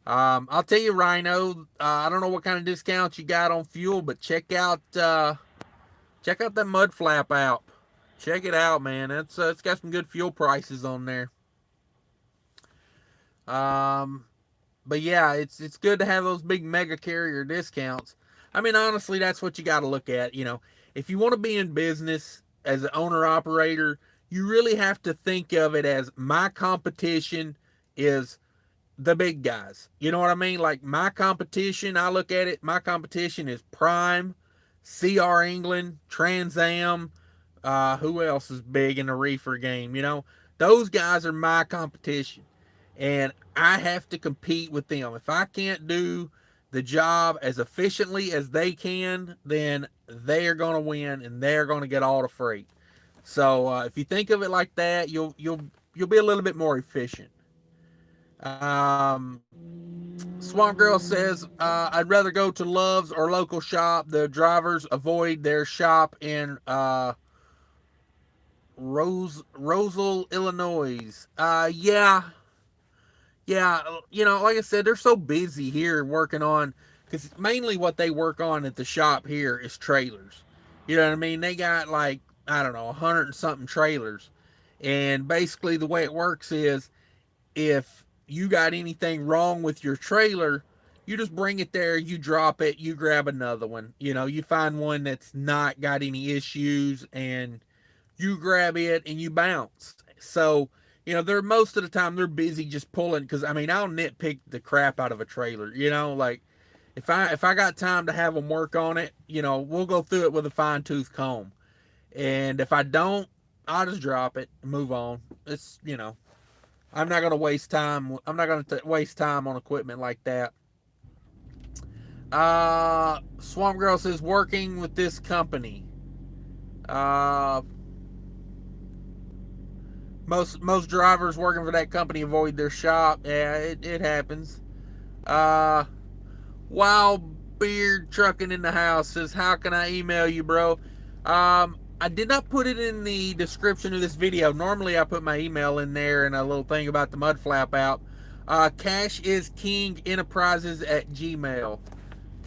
I'll tell you, Rhino. I don't know what kind of discounts you got on fuel, but check out that mud flap app. Check it out, man. It's got some good fuel prices on there. Um, but yeah, it's good to have those big mega carrier discounts. I mean, honestly, that's what you got to look at. If you want to be in business as an owner operator, you really have to think of it as my competition is the big guys. You know what I mean? Like my competition, I look at it, my competition is Prime, CR England, Trans Am, who else is big in the reefer game? Those guys are my competition. And I have to compete with them. If I can't do the job as efficiently as they can, then they are going to win and they're going to get all the freight. So if you think of it like that, you'll be a little bit more efficient. Um, Swamp Girl says, I'd rather go to Love's or local shop. The drivers avoid their shop in Roselle, Illinois. Yeah, like I said, they're so busy here working on, because mainly what they work on at the shop here is trailers. You know what I mean? They got like, I don't know, 100 and something trailers. And basically the way it works is if you got anything wrong with your trailer, you just bring it there, you drop it, you grab another one. You find one that's not got any issues and you grab it and you bounce. So, they're most of the time they're busy just pulling, because I mean I'll nitpick the crap out of a trailer. Like if I got time to have them work on it, we'll go through it with a fine tooth comb. And if I don't, I'll just drop it and move on. It's I'm not gonna waste time. I'm not gonna waste time on equipment like that. Swamp Girl says working with this company. Uh, most drivers working for that company avoid their shop. Yeah, it happens. Wild Beard Trucking in the House says, how can I email you, bro? I did not put it in the description of this video. Normally I put my email in there and a little thing about the mud flap app. cashiskingenterprises at Gmail.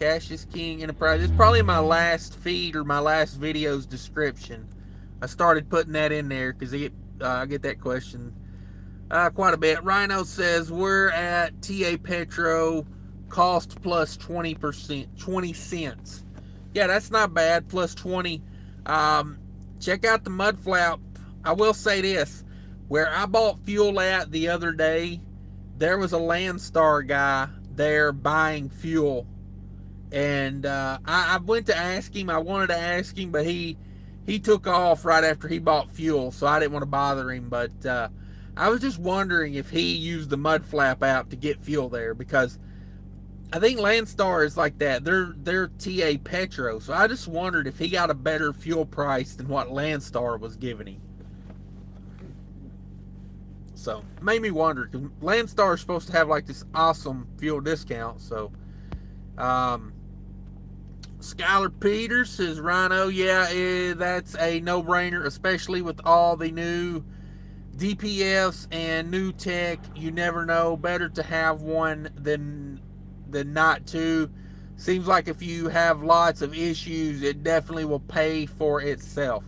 Cash is King Enterprises. It's probably my last feed or my last video's description. I started putting that in there because I get that question quite a bit. Rhino says we're at TA Petro, cost plus 20%, 20 cents. Yeah, that's not bad. Plus 20. Check out the mud flap. I will say this: where I bought fuel at the other day, there was a Landstar guy there buying fuel. And I went to ask him. I wanted to ask him, but he took off right after he bought fuel, so I didn't want to bother him. But I was just wondering if he used the mud flap app to get fuel there, because I think Landstar is like that. They're TA Petro, so I just wondered if he got a better fuel price than what Landstar was giving him. So it made me wonder, because Landstar is supposed to have like this awesome fuel discount. So Skylar Peters says, Rhino, yeah, that's a no-brainer, especially with all the new DPFs and new tech. You never know. Better to have one than not to. Seems like if you have lots of issues, it definitely will pay for itself.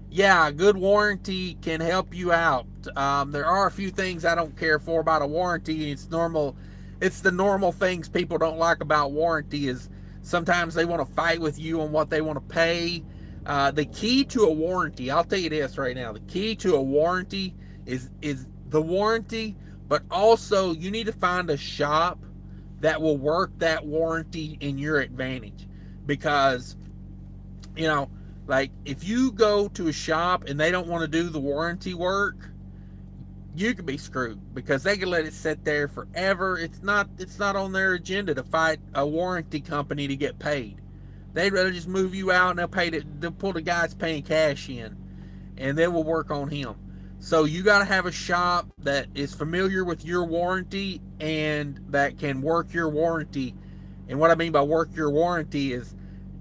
Yeah, good warranty can help you out. There are a few things I don't care for about a warranty. It's normal. It's the normal things people don't like about warranty is sometimes they want to fight with you on what they want to pay. The key to a warranty, I'll tell you this right now, the key to a warranty is the warranty, but also you need to find a shop that will work that warranty in your advantage. Because, like if you go to a shop and they don't want to do the warranty work, you could be screwed, because they can let it sit there forever. It's not on their agenda to fight a warranty company to get paid. They'd rather just move you out and they'll pull the guys paying cash in. and they will work on him. So you got to have a shop that is familiar with your warranty and that can work your warranty. And what I mean by work your warranty is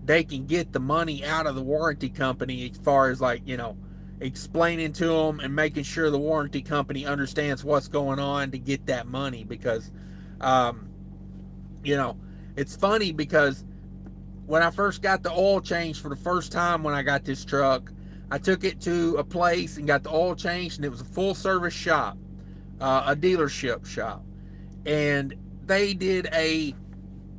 they can get the money out of the warranty company as far as, like, explaining to them and making sure the warranty company understands what's going on to get that money. Because um, you know it's funny because when I first got the oil changed for the first time when I got this truck, I took it to a place and got the oil changed, and it was a full service shop, a dealership shop. And they did a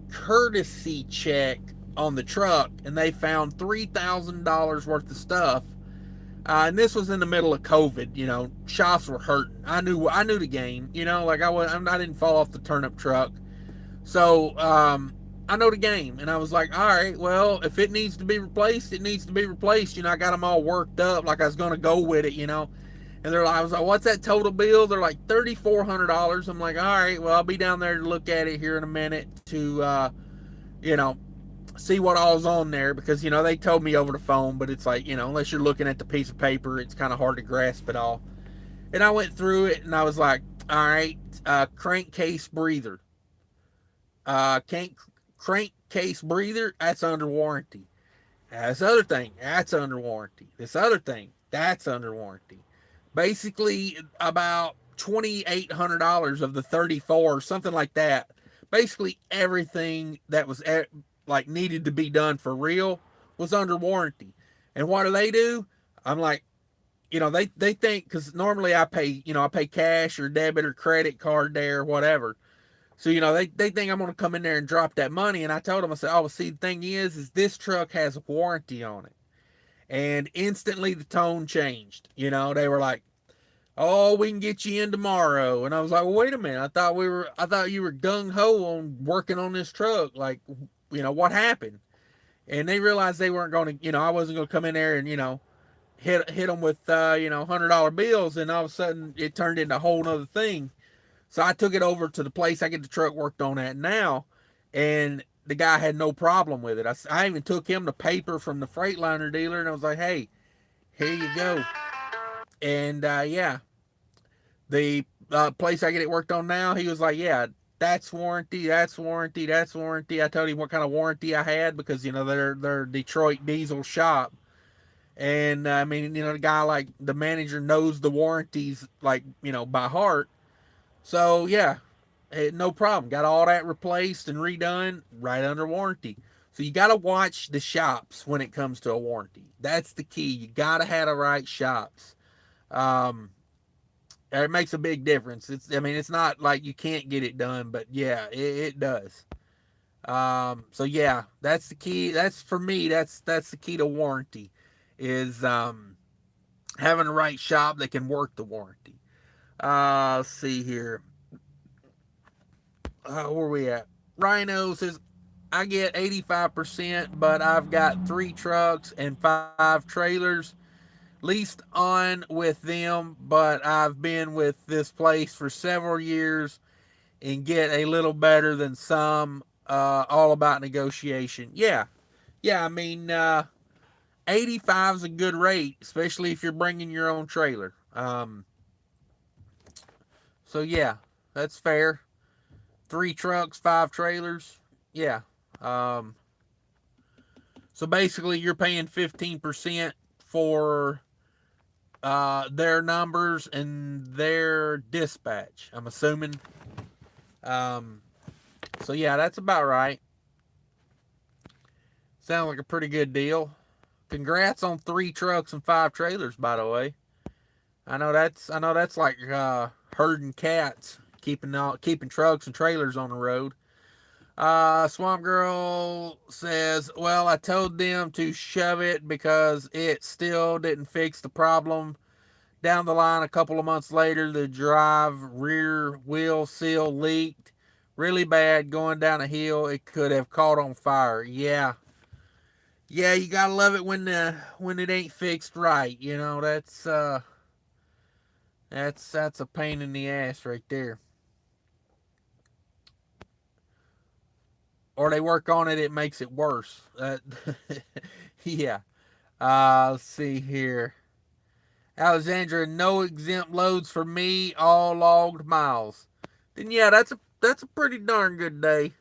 courtesy check on the truck, and they found $3,000 worth of stuff. And this was in the middle of COVID. Shops were hurting. I knew the game. Like I didn't fall off the turnip truck. So I know the game, and I was like, all right, well, if it needs to be replaced, it needs to be replaced. I got them all worked up, like I was gonna go with it. And I was like, what's that total bill? They're like $3,400. I'm like, all right, well, I'll be down there to look at it here in a minute to, you know, see what all's on there, because they told me over the phone, but it's like, unless you're looking at the piece of paper, it's kind of hard to grasp it all. And I went through it, and I was like, all right, crankcase breather. Can't crankcase breather, that's under warranty. This other thing, that's under warranty. This other thing, that's under warranty. Basically, about $2,800 of the 34, something like that. Basically, everything that was like needed to be done for real was under warranty. And what do? I'm like, they think, because normally I pay cash or debit or credit card there or whatever. So, they think I'm going to come in there and drop that money. And I told them, I said, oh, well, see, the thing is this truck has a warranty on it. And instantly the tone changed. They were like, oh, we can get you in tomorrow. And I was like, well, wait a minute. I thought you were gung ho on working on this truck. Like, what happened? And they realized they weren't going to, I wasn't going to come in there and, hit them with, $100 bills. And all of a sudden it turned into a whole nother thing. So I took it over to the place I get the truck worked on at now, and the guy had no problem with it. I even took him the paper from the Freightliner dealer, and I was like, hey, here you go. And yeah, the place I get it worked on now, he was like, yeah, that's warranty, that's warranty, that's warranty. I told him what kind of warranty I had, because they're Detroit diesel shop. And I mean, the guy, like the manager, knows the warranties, like, by heart. So yeah, no problem. Got all that replaced and redone right under warranty. So you got to watch the shops when it comes to a warranty. That's the key. You got to have the right shops. It makes a big difference. It's not like you can't get it done, but yeah, it does. So yeah, that's the key. That's, for me, that's the key to warranty, is having the right shop that can work the warranty. Let's see here. Where we at? Rhino says, I get 85%, but I've got 3 trucks and 5 trailers leased on with them, but I've been with this place for several years and get a little better than some. All about negotiation. Yeah. I mean, 85 is a good rate, especially if you're bringing your own trailer. So yeah, that's fair. 3 trucks, 5 trailers. Yeah. So basically, you're paying 15% for their numbers and their dispatch, I'm assuming. So yeah, that's about right. Sounds like a pretty good deal. Congrats on 3 trucks and 5 trailers, by the way. I know that's like herding cats, keeping trucks and trailers on the road. Swamp Girl says, well, I told them to shove it because it still didn't fix the problem. Down the line, a couple of months later, the drive rear wheel seal leaked really bad going down a hill. It could have caught on fire. Yeah, you gotta love it when it ain't fixed right. That's a pain in the ass right there. Or they work on it, it makes it worse. Yeah. Let's see here. Alexandra, no exempt loads for me, all logged miles. Then yeah, that's a pretty darn good day.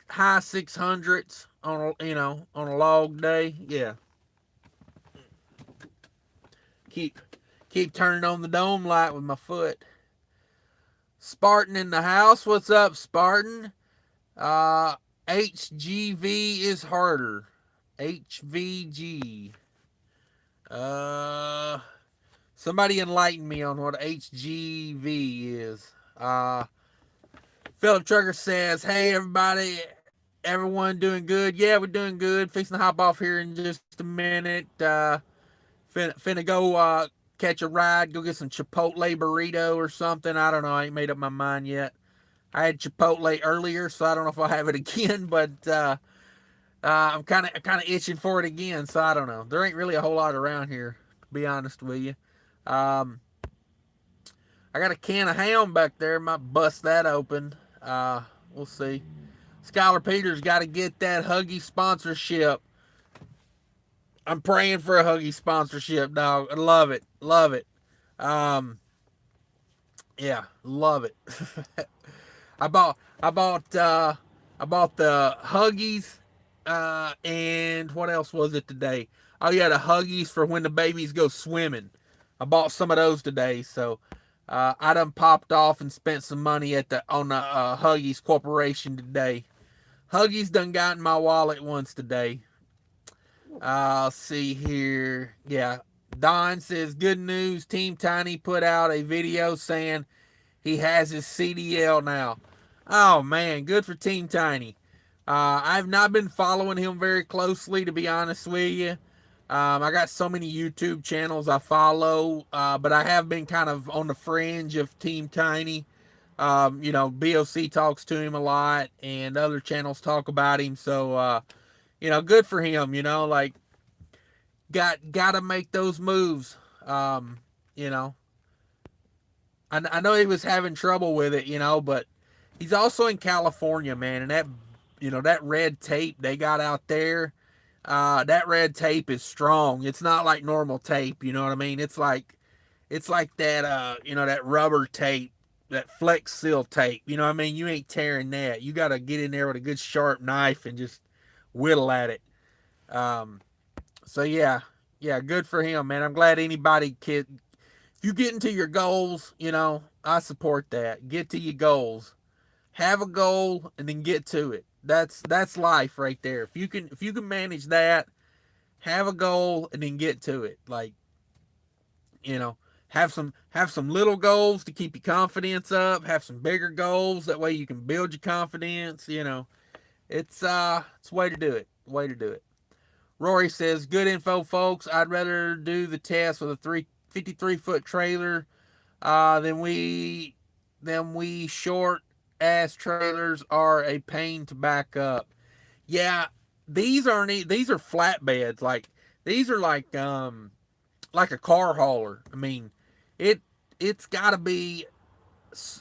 High 600s on on a log day. Yeah, keep keep turning on the dome light with my foot. Spartan in the house. What's up, Spartan? Uh, HGV is harder. HVG. Uh, Somebody enlighten me on what HGV is. Philip Trucker says, "Hey everybody, everyone doing good? Yeah, we're doing good. Fixing to hop off here in just a minute. Finna go catch a ride, go get some Chipotle burrito or something. I don't know. I ain't made up my mind yet. I had Chipotle earlier, so I don't know if I'll have it again. But I'm kind of itching for it again. So I don't know. There ain't really a whole lot around here, to be honest with you. Um, I got a can of ham back there. Might bust that open. We'll see. Skylar Peters got to get that Huggy sponsorship. I'm praying for a Huggy sponsorship, dog. I love it. Love it. Um, yeah, love it. I bought the Huggies, and what else was it today? Oh yeah, the Huggies for when the babies go swimming. I bought some of those today, so I done popped off and spent some money on the Huggies Corporation today. Huggies done got in my wallet once today. I'll see here. Yeah, Don says good news. Team Tiny put out a video saying he has his CDL now. Oh man, good for Team Tiny. I've not been following him very closely, to be honest with you. I got so many YouTube channels I follow, but I have been kind of on the fringe of Team Tiny. BOC talks to him a lot, and other channels talk about him. So, good for him. Like got to make those moves. You know, I know he was having trouble with it, but he's also in California, man, and that red tape they got out there, that red tape is strong. It's not like normal tape, you know what I mean? It's like that that rubber tape, that Flex Seal tape, you know what I mean? You ain't tearing that. You got to get in there with a good sharp knife and just whittle at it. So yeah, good for him, man. I'm glad anybody if you get into your goals, I support that. Get to your goals. Have a goal and then get to it. That's life right there. If you can manage that, have a goal and then get to it. Like, have some little goals to keep your confidence up. Have some bigger goals, that way you can build your confidence. It's a way to do it. Way to do it. Rory says, good info, folks. I'd rather do the test with a 53-foot trailer than we short ass trailers are a pain to back up. Yeah, these are flatbeds. Like, these are like a car hauler. I mean, it's got to be.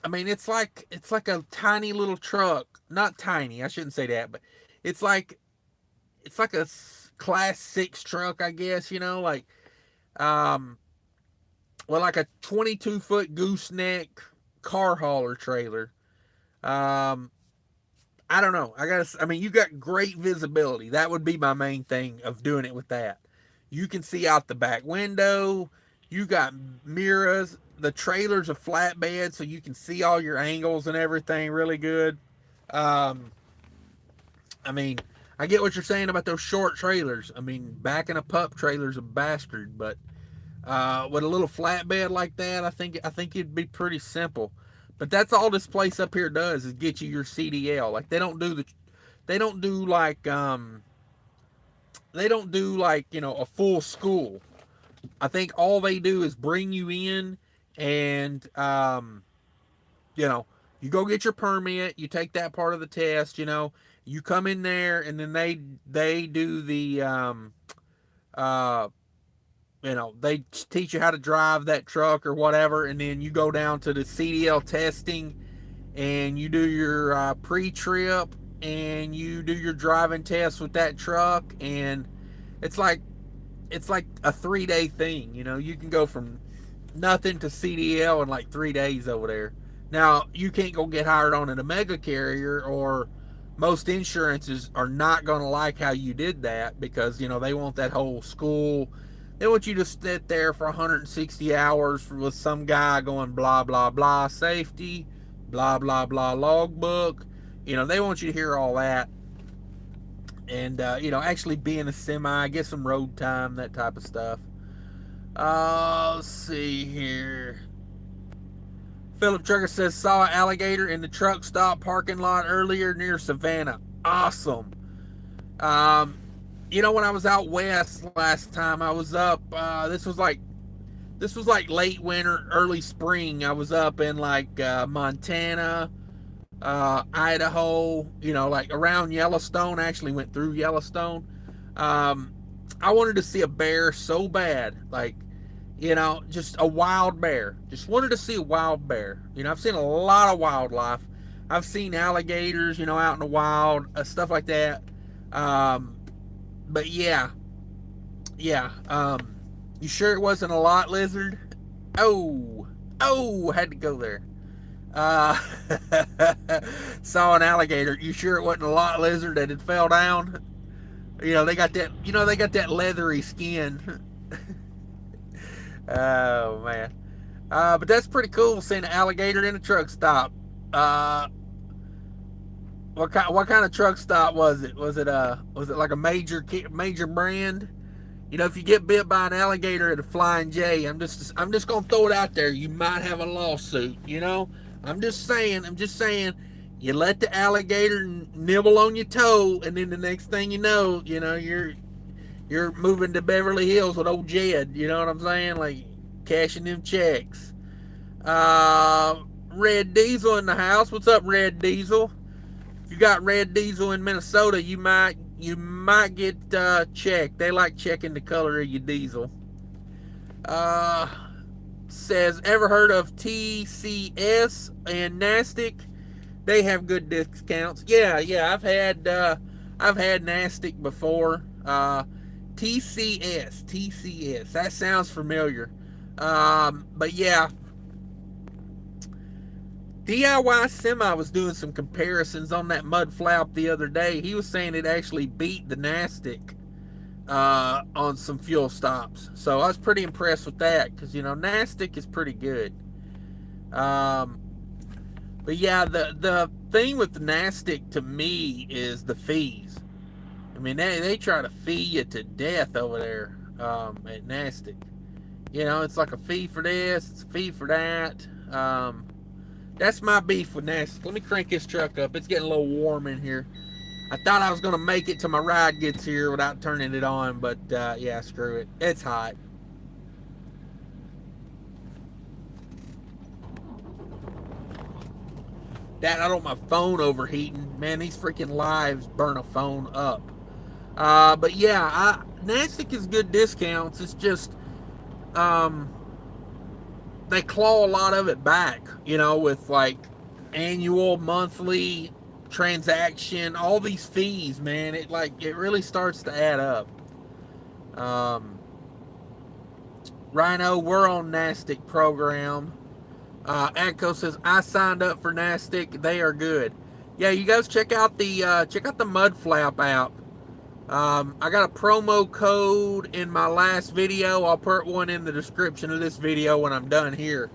I mean, it's like a tiny little truck. Not tiny. I shouldn't say that, but it's like a class 6 truck, I guess. Like like a 22-foot gooseneck car hauler trailer. I don't know. You got great visibility. That would be my main thing of doing it with that. You can see out the back window. You got mirrors. The trailer's a flatbed, so you can see all your angles and everything really good. I get what you're saying about those short trailers. Backing a pup trailer's a bastard, but with a little flatbed like that, I think it'd be pretty simple. But that's all this place up here does, is get you your CDL. Like, they don't do like a full school. I think all they do is bring you in and you go get your permit, you take that part of the test, you come in there, and then they do the they teach you how to drive that truck or whatever, and then you go down to the CDL testing, and you do your pre-trip, and you do your driving test with that truck, and it's like it's like a 3-day thing. You know, you can go from nothing to CDL in like 3 days over there. Now, you can't go get hired on in a mega carrier, or most insurances are not going to like how you did that, because, you know, they want that whole school. They want you to sit there for 160 hours with some guy going blah, blah, blah, safety, blah, blah, blah, logbook. You know, they want you to hear all that. And, you know, actually be in a semi, get some road time, that type of stuff. Let's see here. Philip Trigger says, saw an alligator in the truck stop parking lot earlier near Savannah. Awesome. You know, when I was out west last time, I was up, this was like late winter, early spring. I was up in like Montana, Idaho, you know, like around Yellowstone. I actually went through Yellowstone. I wanted to see a bear so bad, like, you know, just a wild bear. Just wanted to see a wild bear. You know, I've seen a lot of wildlife. I've seen alligators, you know, out in the wild, stuff like that. But yeah. You sure it wasn't a lot lizard? Oh, had to go there. Saw an alligator. You sure it wasn't a lot lizard that had fell down? You know, they got that leathery skin. Oh man. But that's pretty cool, seeing an alligator in a truck stop. What kind of truck stop was it? Was it like a major brand? You know, if you get bit by an alligator at a Flying J, I'm just gonna throw it out there. You might have a lawsuit. You know, I'm just saying. You let the alligator nibble on your toe, and then the next thing you know, you're moving to Beverly Hills with old Jed. You know what I'm saying? Like cashing them checks. Red Diesel in the house. What's up, Red Diesel? If you got Red Diesel in Minnesota, you might get checked. They like checking the color of your diesel. Says, ever heard of TCS and Nastic? They have good discounts. Yeah, I've had Nastic before. TCS. That sounds familiar. But yeah. DIY Semi was doing some comparisons on that mud flap the other day. He was saying it actually beat the Nastic on some fuel stops. So I was pretty impressed with that, because, you know, Nastic is pretty good. But yeah, the thing with the Nastic to me is the fees. I mean, they try to fee you to death over there at Nastic. You know, it's like a fee for this, it's a fee for that. That's my beef with Nastic. Let me crank this truck up. It's getting a little warm in here. I thought I was going to make it till my ride gets here without turning it on, but yeah, screw it. It's hot. Dad, I don't want my phone overheating. Man, these freaking lives burn a phone up. But yeah, Nastic is good discounts. It's just they claw a lot of it back, you know, with like annual, monthly, transaction, all these fees, man. It really starts to add up. Rhino, we're on Nastic program. Adco says, I signed up for Nastic. They are good. Yeah, you guys check out the Mud Flap app. I got a promo code in my last video. I'll put one in the description of this video when I'm done here.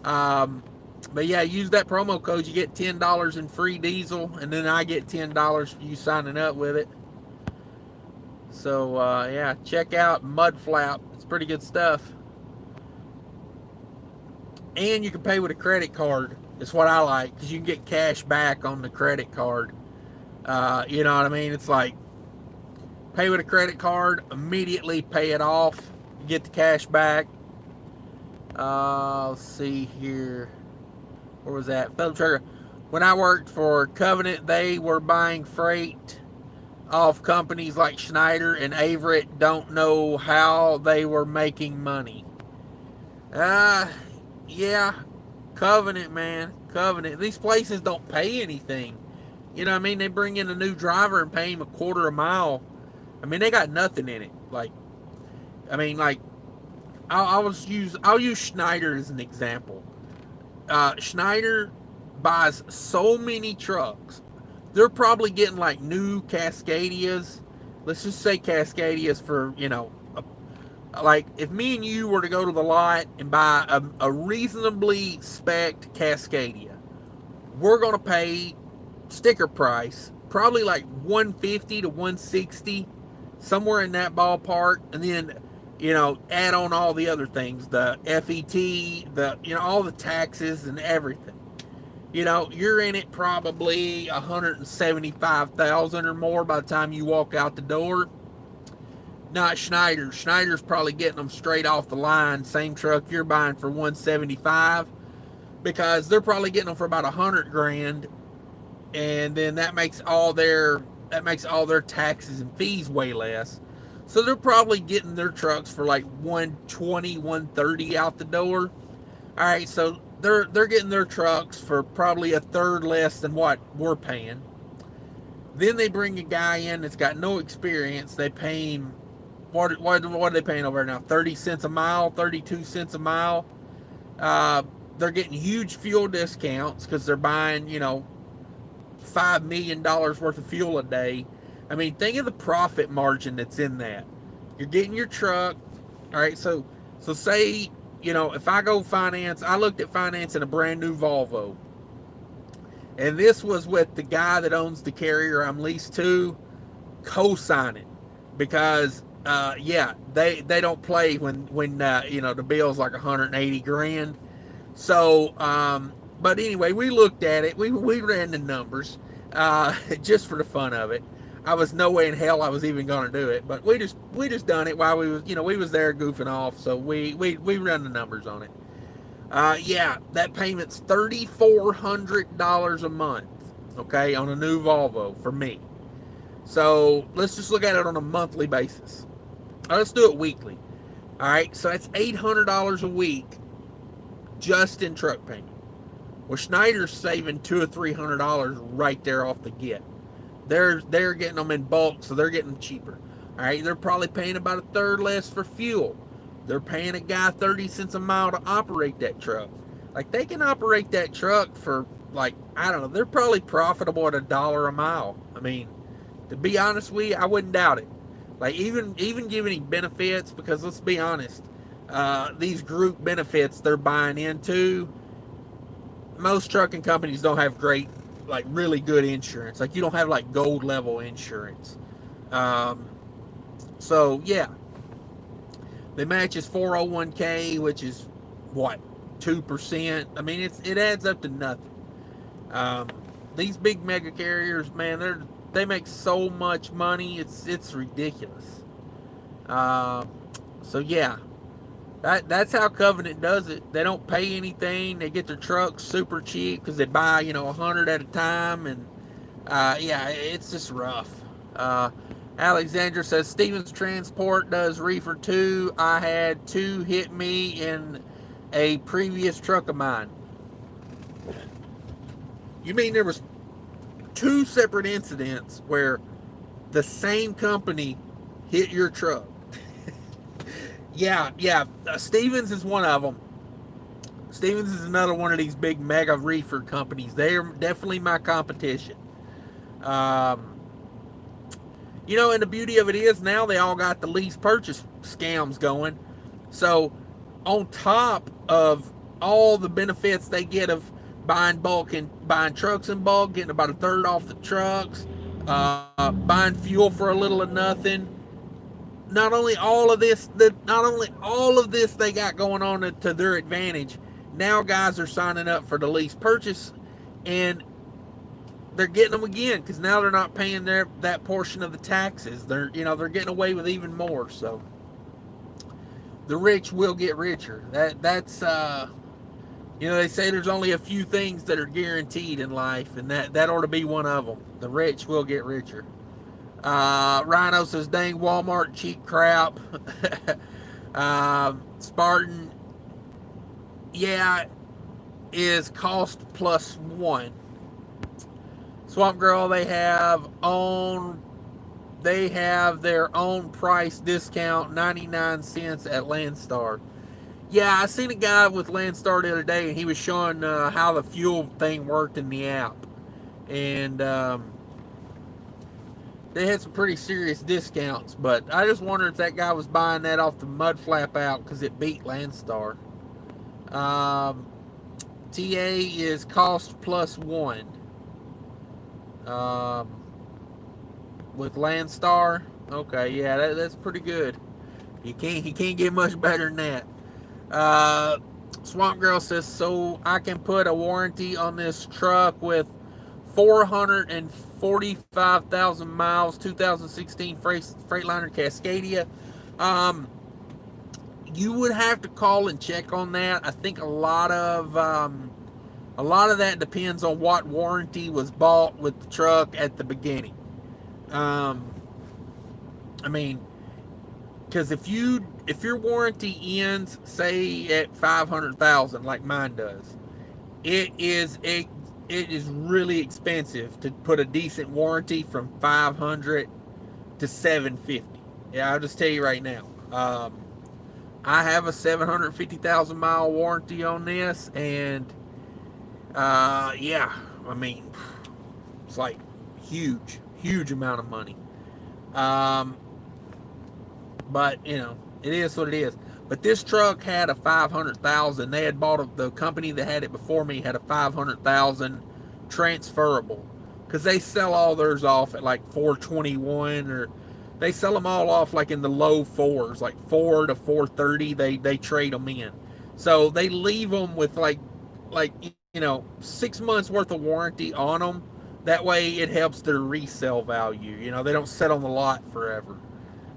But yeah, use that promo code. You get $10 in free diesel, and then I get $10 for you signing up with it. So yeah, check out Mud Flap. It's pretty good stuff. And you can pay with a credit card. It's what I like, because you can get cash back on the credit card. You know what I mean? It's like, pay with a credit card, immediately pay it off, get the cash back. Let's see here. Where was that? Philip Trigger. When I worked for Covenant, they were buying freight off companies like Schneider and Averett. Don't know how they were making money. Yeah, Covenant, man. Covenant. These places don't pay anything. You know what I mean? They bring in a new driver and pay him $0.25 mile. I mean, they got nothing in it. Like, I mean, like, I'll use Schneider as an example. Schneider buys so many trucks. They're probably getting like new Cascadias. Let's just say Cascadias for, like if me and you were to go to the lot and buy a reasonably spec'd Cascadia, we're going to pay sticker price probably like 150 to 160, somewhere in that ballpark. And then, add on all the other things, the FET, all the taxes and everything. You're in it probably 175,000 or more by the time you walk out the door. Not Schneider. Schneider's probably getting them straight off the line. Same truck you're buying for 175, because they're probably getting them for about 100 grand, and then that makes all their taxes and fees way less. So they're probably getting their trucks for like 120, 130 out the door. All right, so they're getting their trucks for probably a third less than what we're paying. Then they bring a guy in that's got no experience. They pay him, what are they paying over now? 30 cents a mile, 32 cents a mile. They're getting huge fuel discounts because they're buying, $5 million worth of fuel a day. I mean, think of the profit margin that's in that. You're getting your truck. All right, so say, if I go finance, I looked at financing a brand new Volvo. And this was with the guy that owns the carrier I'm leased to co-signing, because they don't play when the bill's like 180 grand. So but anyway, we looked at it. We ran the numbers just for the fun of it. I was no way in hell I was even going to do it, but we just done it while we was there goofing off. So we run the numbers on it. That payment's $3,400 a month, okay, on a new Volvo for me. So let's just look at it on a monthly basis. Let's do it weekly. All right, so that's $800 a week just in truck payment. Well, Schneider's saving $200 or $300 right there off the get. They're getting them in bulk, so they're getting cheaper. All right, they're probably paying about a third less for fuel. They're paying a guy 30 cents a mile to operate that truck. Like, they can operate that truck for, like, I don't know, they're probably profitable at $1 a mile. I mean, to be honest with you, I wouldn't doubt it. Like, even giving him benefits, because let's be honest, these group benefits they're buying into, most trucking companies don't have great, like, really good insurance. Like, you don't have, like, gold level insurance. So, yeah. They match his 401k, which is, what, 2%? I mean, it adds up to nothing. These big mega carriers, man, they make so much money, it's ridiculous. So, yeah. That's how Covenant does it. They don't pay anything. They get their trucks super cheap because they buy, 100 at a time. And, it's just rough. Alexandra says, Stevens Transport does reefer too. I had 2 hit me in a previous truck of mine. You mean there was 2 separate incidents where the same company hit your truck? Yeah. Stevens is one of them. Stevens is another one of these big mega reefer companies. They are definitely my competition. And the beauty of it is now they all got the lease purchase scams going. So on top of all the benefits they get of buying bulk and buying trucks in bulk, getting about a third off the trucks, buying fuel for a little of nothing. Not only all of this they got going on to their advantage. Now guys are signing up for the lease purchase, and they're getting them again because now they're not paying that portion of the taxes. They're getting away with even more. So the rich will get richer. That's they say there's only a few things that are guaranteed in life, and that ought to be one of them. The rich will get richer. Rhino says, dang Walmart cheap crap. Spartan, is cost plus 1. Swamp Girl, they have on they have their own price discount, 99 cents at Landstar. Yeah, I seen a guy with Landstar the other day, and he was showing how the fuel thing worked in the app. And they had some pretty serious discounts, but I just wonder if that guy was buying that off the mud flap out because it beat Landstar. Um, TA is cost plus one. Um, with Landstar, okay, yeah, that's pretty good. He can't get much better than that. Swamp Girl says, so I can put a warranty on this truck with 445,000 miles, 2016 Freightliner Cascadia. You would have to call and check on that. I think a lot of that depends on what warranty was bought with the truck at the beginning. I mean, because if your warranty ends, say at 500,000, like mine does, it is really expensive to put a decent warranty from 500 to 750. Yeah, I'll just tell you right now. I have a 750,000 mile warranty on this, and yeah, I mean, it's like huge amount of money. But it is what it is. But this truck had a 500,000. They had bought the company that had it before me had a 500,000 transferable, because they sell all theirs off at like 421, or they sell them all off like in the low fours, like 4 to 430. They trade them in, so they leave them with like 6 months worth of warranty on them. That way it helps their resale value. They don't sit on the lot forever.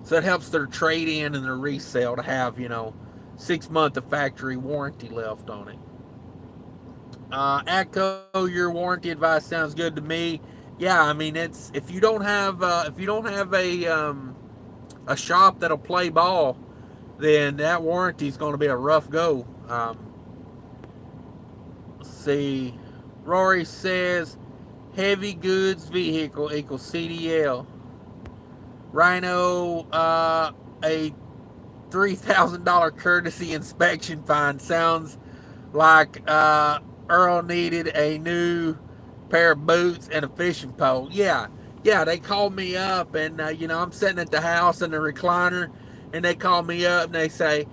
So it helps their trade-in and their resale to have, 6 months of factory warranty left on it. Atco, your warranty advice sounds good to me. Yeah, I mean, it's if you don't have a shop that'll play ball, then that warranty is going to be a rough go. Let's see. Rory says heavy goods vehicle equals CDL. Rhino, a $3,000 courtesy inspection fine. Sounds like Earl needed a new pair of boots and a fishing pole. Yeah, they called me up, and I'm sitting at the house in the recliner, and they call me up and they say,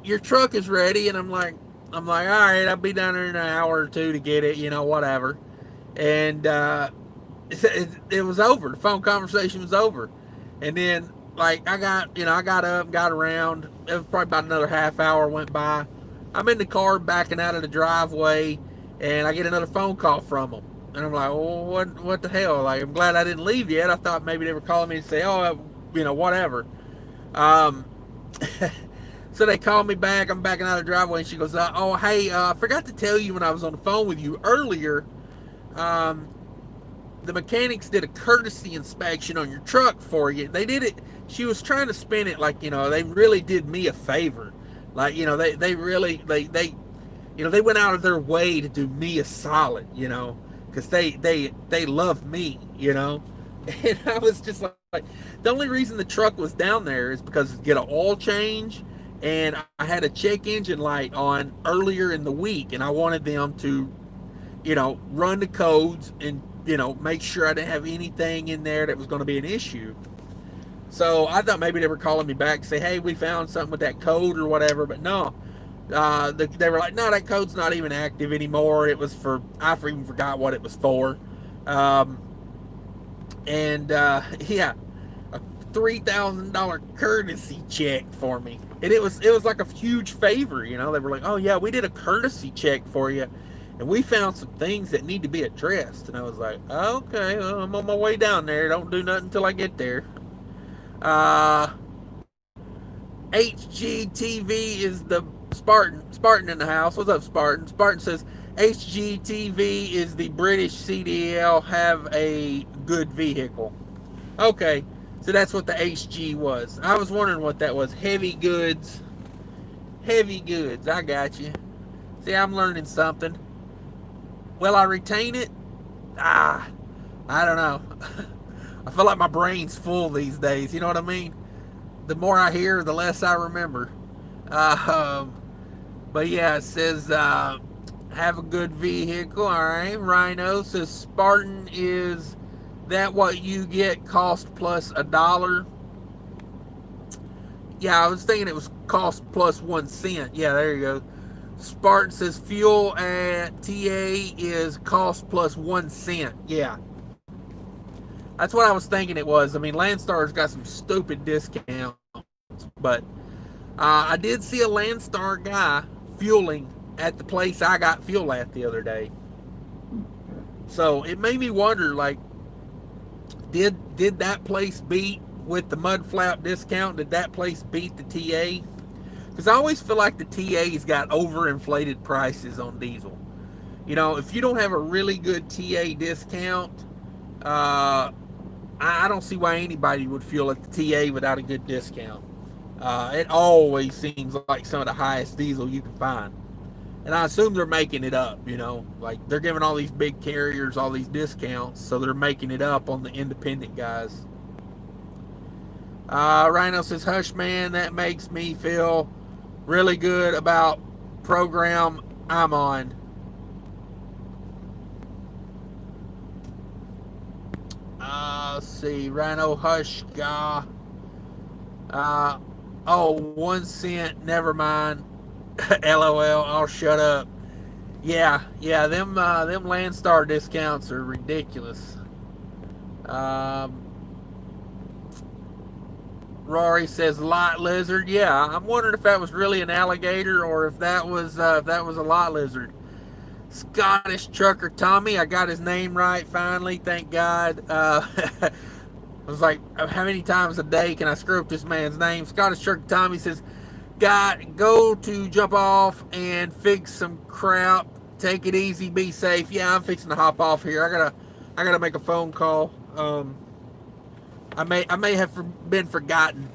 your truck is ready. And I'm like, all right, I'll be down there in an hour or two to get it, whatever. And it was over. The phone conversation was over. And then, like, I got up, got around. It was probably about another half hour went by. I'm in the car backing out of the driveway, and I get another phone call from them. And I'm like, well, what the hell? Like, I'm glad I didn't leave yet. I thought maybe they were calling me to say, oh, whatever. So they call me back. I'm backing out of the driveway, and she goes, oh, hey, I forgot to tell you when I was on the phone with you earlier, the mechanics did a courtesy inspection on your truck for you. They did it. She was trying to spin it like, they really did me a favor. Like, they really went out of their way to do me a solid, because they love me, And I was just like, the only reason the truck was down there is because to get an oil change, and I had a check engine light on earlier in the week, and I wanted them to, run the codes and, make sure I didn't have anything in there that was going to be an issue. So I thought maybe they were calling me back to say, hey, we found something with that code or whatever, but no. They were like, no, that code's not even active anymore. It was for, I even forgot what it was for. Yeah, a $3,000 courtesy check for me. And it was like a huge favor, They were like, oh yeah, we did a courtesy check for you, and we found some things that need to be addressed. And I was like, okay, well, I'm on my way down there. Don't do nothing until I get there. HGTV is the Spartan in the house. What's up, Spartan? Spartan says HGTV is the British CDL. Have a good vehicle. Okay, so that's what the HG was. I was wondering what that was. Heavy goods. Heavy goods. I got you. See, I'm learning something. Will I retain it? I don't know. I feel like my brain's full these days. You know what I mean? The more I hear, the less I remember. Uh, but yeah, it says have a good vehicle. All right. Rhino says Spartan is that what you get cost plus $1. Yeah, I was thinking it was cost plus 1 cent. Yeah, there you go. Spartan says fuel at TA is cost plus 1 cent. Yeah, that's what I was thinking it was. I mean, Landstar's got some stupid discounts, but I did see a Landstar guy fueling at the place I got fuel at the other day. So it made me wonder, like, did that place beat with the mud flap discount? Did that place beat the TA? Because I always feel like the TA's got overinflated prices on diesel. You know, if you don't have a really good TA discount, I don't see why anybody would fuel at the TA without a good discount. It always seems like some of the highest diesel you can find. And I assume they're making it up, you know. Like, they're giving all these big carriers all these discounts, so they're making it up on the independent guys. Rhino says, hush, man, that makes me feel really good about program I'm on. Let's see. Rhino, hush, gah. 1 cent, never mind. LOL, I'll shut up. Yeah, them Landstar discounts are ridiculous. Rory says lot lizard. Yeah, I'm wondering if that was really an alligator or if that was a lot lizard. Scottish trucker Tommy, I got his name right finally, thank God. I was like, how many times a day can I screw up this man's name? Scottish trucker Tommy says, go to jump off and fix some crap. Take it easy, be safe. Yeah, I'm fixing to hop off here. I gotta make a phone call. I may have been forgotten.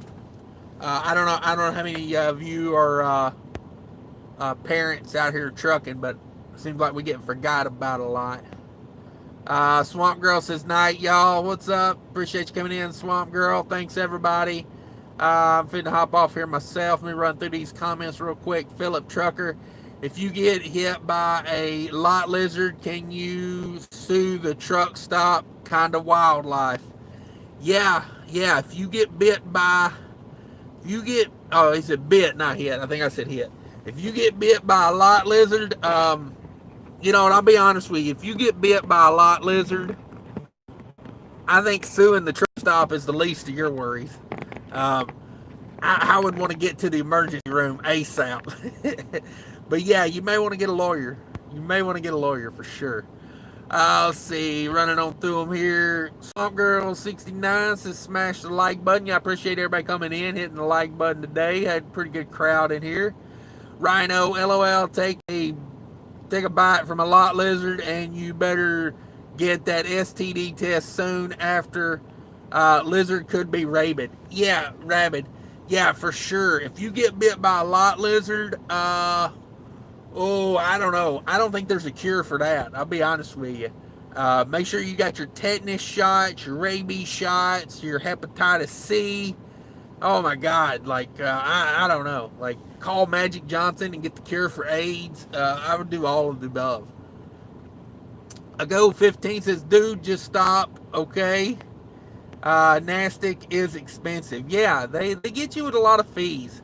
I don't know how many of you are parents out here trucking, but it seems like we get forgot about a lot. Swamp Girl says, night, y'all. What's up? Appreciate you coming in, Swamp Girl. Thanks, everybody. I'm finna hop off here myself. Let me run through these comments real quick. Philip Trucker, if you get hit by a lot lizard, can you sue the truck stop? Kind of wildlife. Yeah. If you get bit by, oh, he said bit, not hit. I think I said hit. If you get bit by a lot lizard, you know, and I'll be honest with you, if you get bit by a lot lizard, I think suing the truck stop is the least of your worries. I would want to get to the emergency room ASAP. But yeah, you may want to get a lawyer. You may want to get a lawyer for sure. Let's see, running on through them here. Swamp Girl 69 says smash the like button. Yeah, I appreciate everybody coming in, hitting the like button today. Had a pretty good crowd in here. Rhino, LOL, take a bite from a lot lizard, and you better get that STD test soon after. Lizard could be rabid. Yeah, rabid. Yeah, for sure. If you get bit by a lot lizard, I don't know. I don't think there's a cure for that. I'll be honest with you. Make sure you got your tetanus shots, your rabies shots, your hepatitis C. Oh my God. Like, I don't know. Like, call Magic Johnson and get the cure for AIDS. I would do all of the above. Ago 15 says, dude, just stop. Okay. Nastic is expensive. Yeah, they get you with a lot of fees.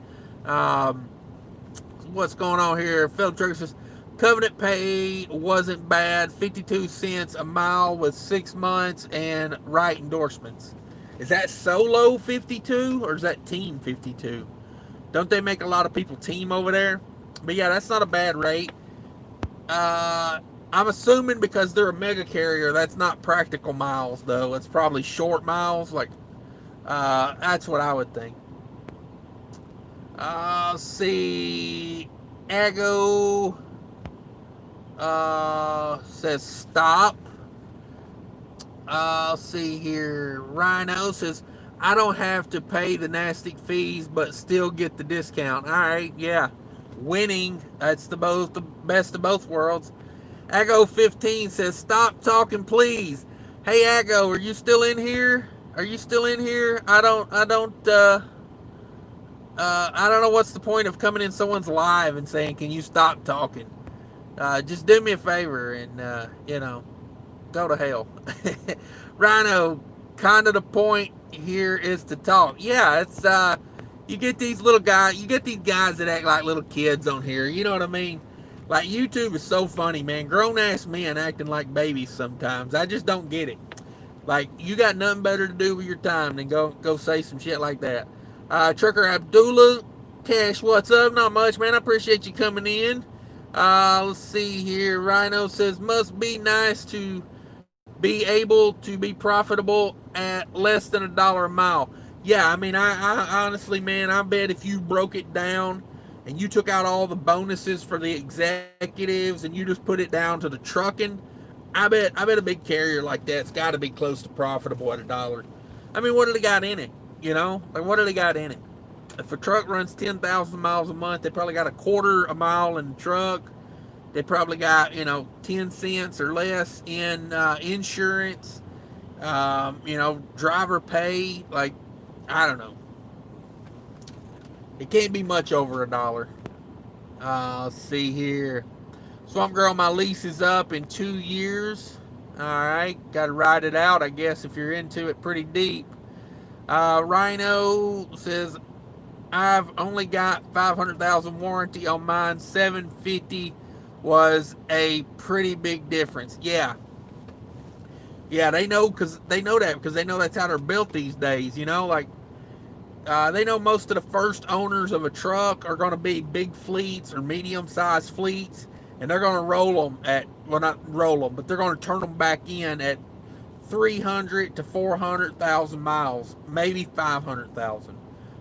What's going on here? Philip Trucker says, Covenant pay wasn't bad. 52 cents a mile with 6 months and right endorsements. Is that solo 52 or is that team 52? Don't they make a lot of people team over there? But yeah, that's not a bad rate. I'm assuming because they're a mega carrier, that's not practical miles, though. It's probably short miles. Like, that's what I would think. Let's see. Ago says stop. Let's see here. Rhino says, I don't have to pay the nasty fees, but still get the discount. All right, yeah. Winning. That's the best of both worlds. Ago 15 says, stop talking, please. Hey, Ago, are you still in here? Are you still in here? I don't know what's the point of coming in someone's live and saying, "Can you stop talking?" Just do me a favor and go to hell. Rhino, kind of the point here is to talk. Yeah, it's you get these little guys, you get these guys that act like little kids on here. You know what I mean? Like YouTube is so funny, man. Grown ass men acting like babies sometimes. I just don't get it. Like you got nothing better to do with your time than go say some shit like that. Trucker Abdullah Cash, what's up? Not much, man. I appreciate you coming in. Let's see here. Rhino says must be nice to be able to be profitable at less than $1 a mile. Yeah, I mean, I honestly, man, I bet if you broke it down and you took out all the bonuses for the executives and you just put it down to the trucking, I bet a big carrier like that's got to be close to profitable at $1. I mean, what do they got in it? You know, like what do they got in it? If a truck runs 10,000 miles a month, they probably got a quarter a mile in the truck. They probably got 10 cents or less in insurance. Driver pay. Like, I don't know. It can't be much over $1. Let's see here. Swamp Girl, my lease is up in 2 years. All right, got to ride it out, I guess, if you're into it pretty deep. Rhino says, I've only got 500,000 warranty on mine. 750 was a pretty big difference. Yeah, they know because they know that's how they're built these days. Like they know most of the first owners of a truck are going to be big fleets or medium-sized fleets, and they're going to roll them not roll them, but they're going to turn them back in at 300 to 400,000 miles, maybe 500,000.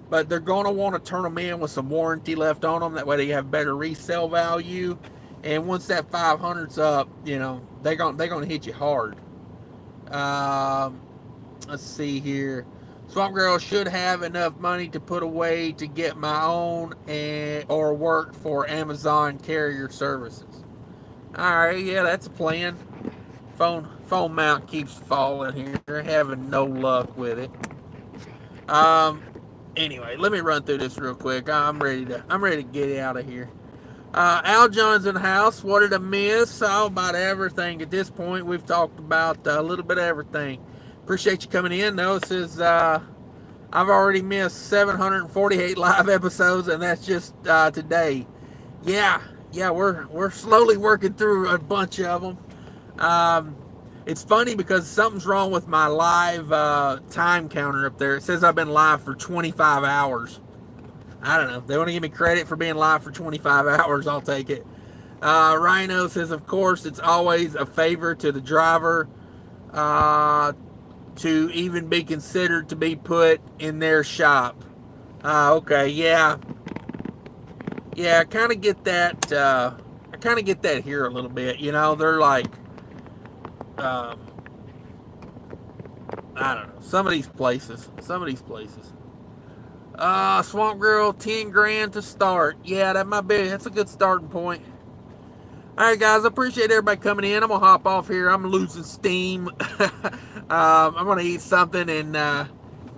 But they're going to want to turn them in with some warranty left on them. That way they have better resale value. And once that 500's up, they're going to hit you hard. Let's see here. Swamp Girl should have enough money to put away to get my own or work for Amazon carrier services. All right, yeah, that's a plan. Phone mount keeps falling here. Having no luck with it. Anyway, let me run through this real quick. I'm ready to get out of here. Al John's in the house. What did I miss? About everything at this point. We've talked about a little bit of everything. Appreciate you coming in. Though it says I've already missed 748 live episodes, and that's just today. Yeah, we're slowly working through a bunch of them. It's funny because something's wrong with my live time counter up there. It says I've been live for 25 hours. I don't know. They want to give me credit for being live for 25 hours. I'll take it. Rhino says, of course, it's always a favor to the driver to even be considered to be put in their shop. Okay, yeah. Yeah, I kind of get that. I kind of get that here a little bit. They're like, I don't know. Some of these places. Swamp Girl, 10 grand to start. Yeah, that might be. That's a good starting point. All right, guys. I appreciate everybody coming in. I'm gonna hop off here. I'm losing steam. I'm gonna eat something and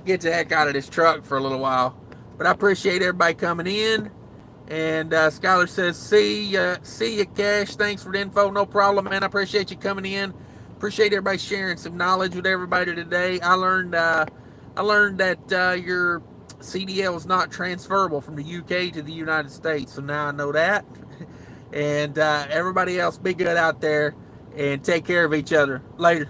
get the heck out of this truck for a little while. But I appreciate everybody coming in. And Skylar says, see ya, Cash. Thanks for the info. No problem, man. I appreciate you coming in. Appreciate everybody sharing some knowledge with everybody today. I learned that your CDL is not transferable from the UK to the United States. So now I know that. And everybody else, be good out there and take care of each other. Later.